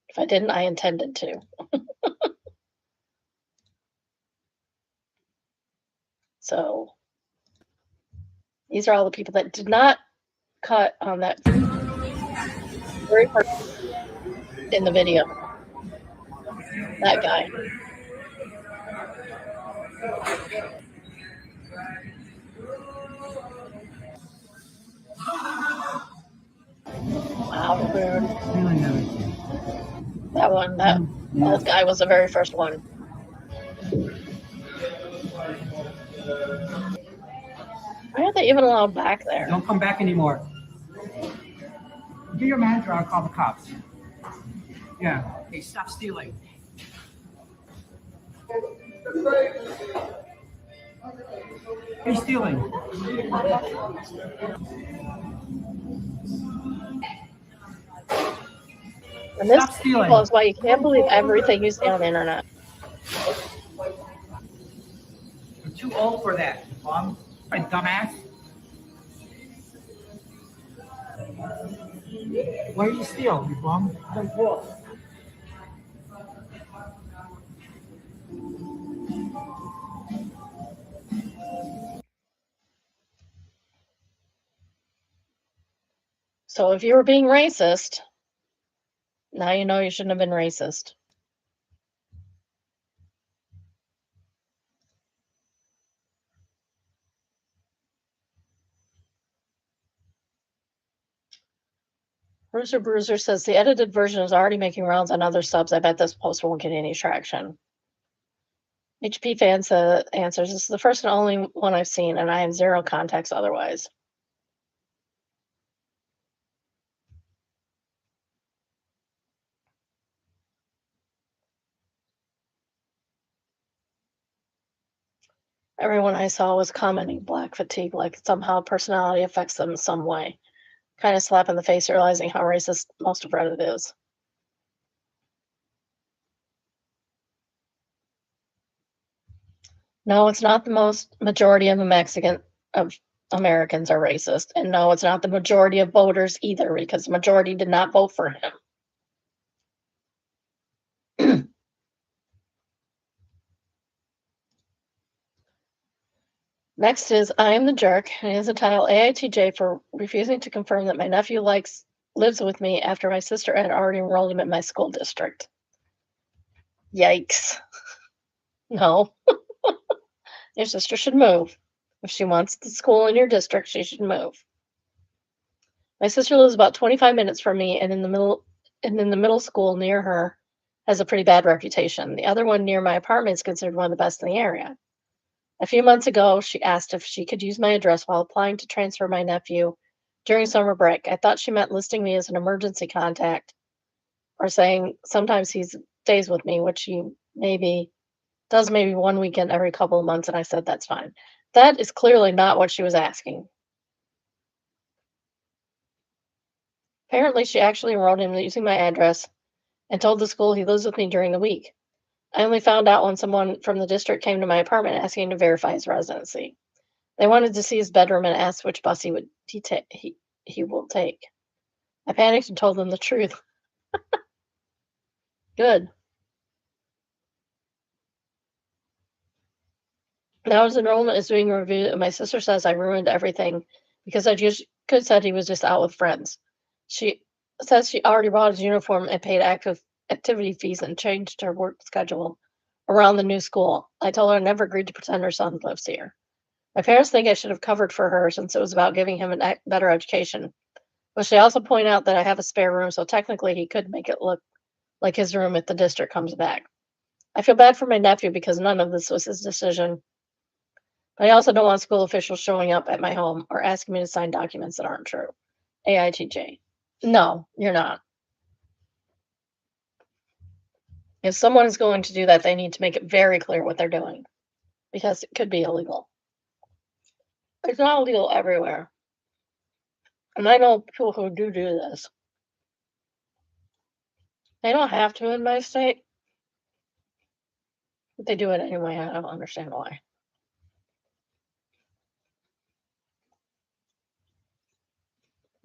If I didn't, I intended to. So these are all the people that did not cut on that very first in the video. That guy. Wow, dude. That one, that old guy was the very first one. Why are they even allowed back there? Don't come back anymore. Get your manager, I'll call the cops. Yeah. Hey, stop stealing. He's stealing. And this people is why you can't believe everything you see on the internet. You're too old for that, Mom. Dumbass. Why do you steal, you bum? So if you were being racist, now you know you shouldn't have been racist. Bruiser says the edited version is already making rounds on other subs. I bet this post won't get any traction. HP fan answers, this is the first and only one I've seen, and I have zero context otherwise. Everyone I saw was commenting Black fatigue, like somehow personality affects them in some way. Kind of slap in the face realizing how racist most of Reddit is. No, it's not the majority of Americans are racist. And no, it's not the majority of voters either, because the majority did not vote for him. Next is I Am the Jerk, and it is entitled AITJ for refusing to confirm that my nephew lives with me after my sister had already enrolled him in my school district. Yikes. No. Your sister should move. If she wants the school in your district, she should move. My sister lives about 25 minutes from me and in the middle school near her has a pretty bad reputation. The other one near my apartment is considered one of the best in the area. A few months ago, she asked if she could use my address while applying to transfer my nephew during summer break. I thought she meant listing me as an emergency contact or saying sometimes he stays with me, which he maybe one weekend every couple of months. And I said, that's fine. That is clearly not what she was asking. Apparently, she actually enrolled him using my address and told the school he lives with me during the week. I only found out when someone from the district came to my apartment asking to verify his residency. They wanted to see his bedroom and asked which bus he will take. I panicked and told them the truth. Good. Now his enrollment is being reviewed, and my sister says I ruined everything because I just could said he was just out with friends. She says she already bought his uniform and paid activity fees and changed her work schedule around the new school. I told her I never agreed to pretend her son lives here. My parents think I should have covered for her since it was about giving him a better education. But she also pointed out that I have a spare room, so technically he could make it look like his room if the district comes back. I feel bad for my nephew because none of this was his decision. But I also don't want school officials showing up at my home or asking me to sign documents that aren't true. AITJ. No, you're not. If someone is going to do that, they need to make it very clear what they're doing because it could be illegal. It's not illegal everywhere. And I know people who do this. They don't have to in my state, but they do it anyway. I don't understand why.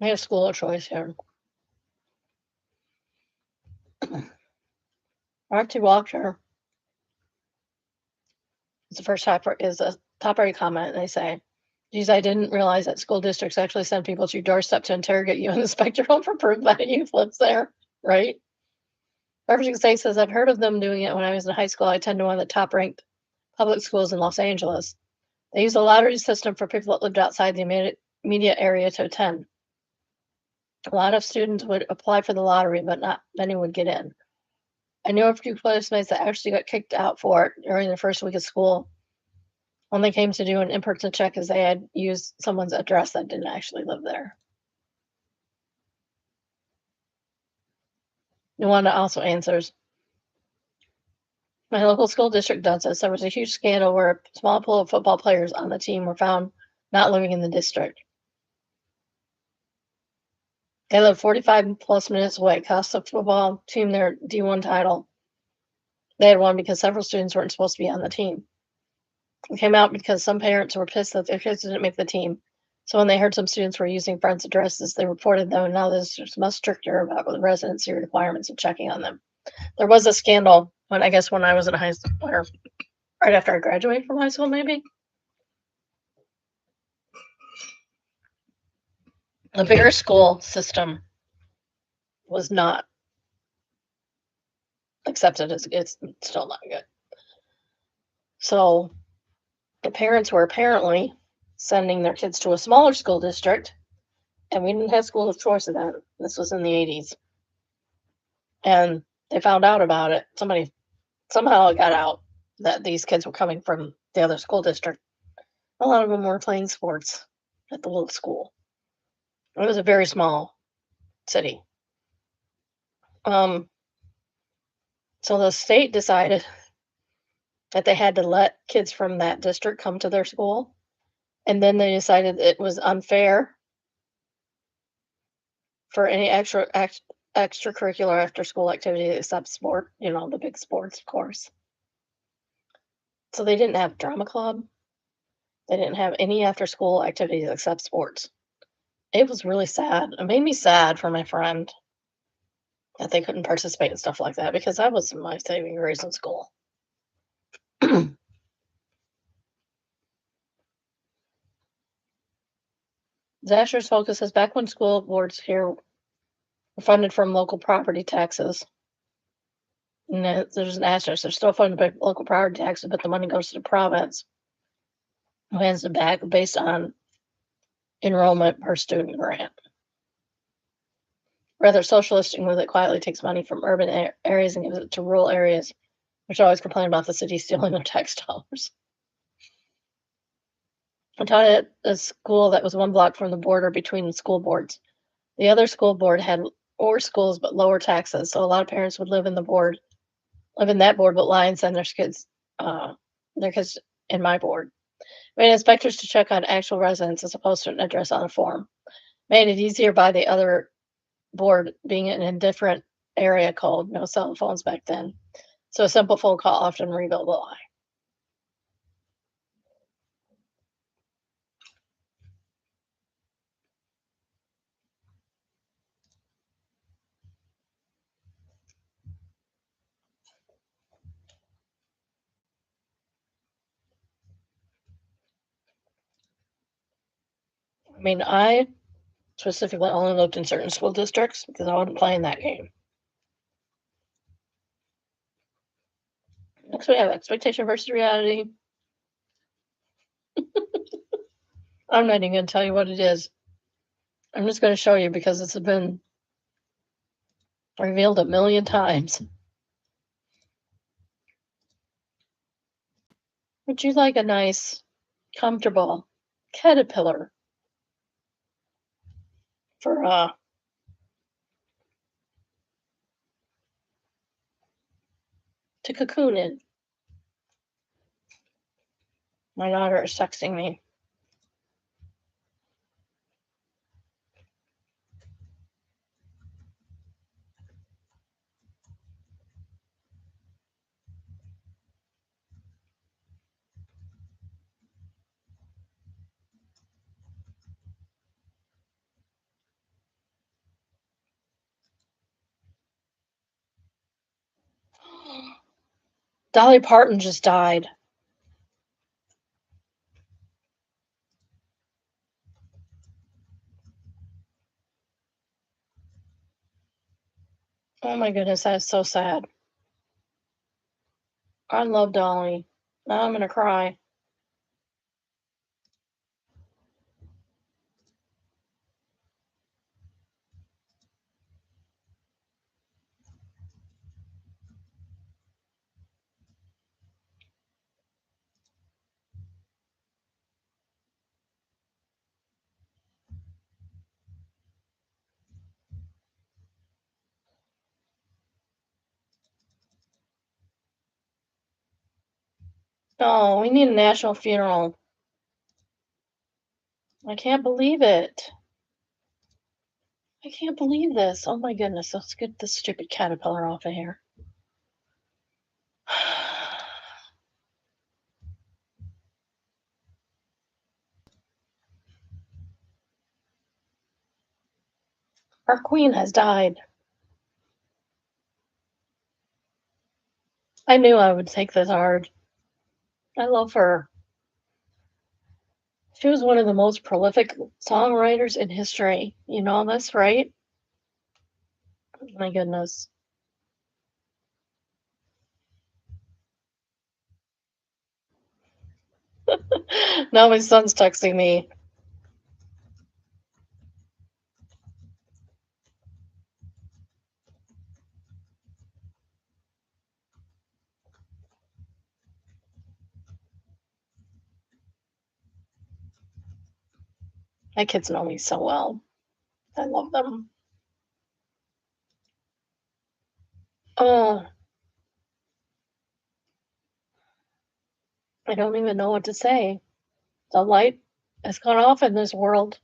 They have school of choice here. Archie Walker is a top rate comment. And they say, geez, I didn't realize that school districts actually send people to your doorstep to interrogate you and inspect your home for proof that a youth lives there, right? Perfect State says, I've heard of them doing it when I was in high school. I attended one of the top ranked public schools in Los Angeles. They use a lottery system for people that lived outside the immediate area to attend. A lot of students would apply for the lottery, but not many would get in. I knew a few classmates that actually got kicked out for it during the first week of school when they came to do an in-person check as they had used someone's address that didn't actually live there. Nuwanda also answers, my local school district does this. There was a huge scandal where a small pool of football players on the team were found not living in the district. They lived 45 plus minutes away, cost the football team their D1 title. They had won because several students weren't supposed to be on the team. It came out because some parents were pissed that their kids didn't make the team. So when they heard some students were using friends' addresses, they reported them, and now there's much stricter about the residency requirements and checking on them. There was a scandal when I was in high school, or right after I graduated from high school, maybe. The bigger school system was not accepted as it's still not good. So the parents were apparently sending their kids to a smaller school district, and we didn't have school of choice then. This was in the 80s. And they found out about it. Somehow it got out that these kids were coming from the other school district. A lot of them were playing sports at the little school. It was a very small city. So the state decided that they had to let kids from that district come to their school. And then they decided it was unfair for any extracurricular after school activity except sport, the big sports, of course. So they didn't have drama club. They didn't have any after school activities except sports. It was really sad. It made me sad for my friend that they couldn't participate in stuff like that because that was my saving grace in school. Zasher's focus is back when school boards here were funded from local property taxes. And there's an asterisk. They're still funded by local property taxes, but the money goes to the province, who hands it back based on enrollment per student grant. Rather, socialistic move that quietly takes money from urban areas and gives it to rural areas, which always complain about the city stealing their tax dollars. I taught at a school that was 1 block from the border between the school boards. The other school board had more schools but lower taxes, so a lot of parents would live in that board, but lie and send their kids in my board. Made inspectors to check on actual residents as opposed to an address on a form. Made it easier by the other board being in a different area code, no cell phones back then. So a simple phone call often revealed the lie. I mean, I specifically only lived in certain school districts because I wasn't playing that game. Next, we have expectation versus reality. I'm not even going to tell you what it is. I'm just going to show you because it's been revealed a million times. Would you like a nice, comfortable caterpillar for to cocoon in? My daughter is texting me. Dolly Parton just died. Oh my goodness, that is so sad. I love Dolly. Now I'm gonna cry. Oh, we need a national funeral. I can't believe it. I can't believe this. Oh my goodness. Let's get this stupid caterpillar off of here. Our queen has died. I knew I would take this hard. I love her. She was one of the most prolific songwriters in history. You know this, right? My goodness. Now my son's texting me. My kids know me so well. I love them. Oh, I don't even know what to say. The light has gone off in this world.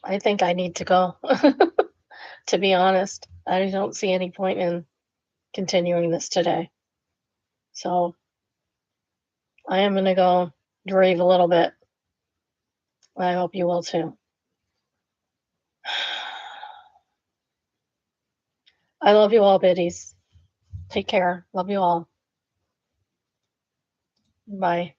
I think I need to go. To be honest, I don't see any point in continuing this today. So I am going to go grieve a little bit. I hope you will too. I love you all, biddies. Take care. Love you all. Bye.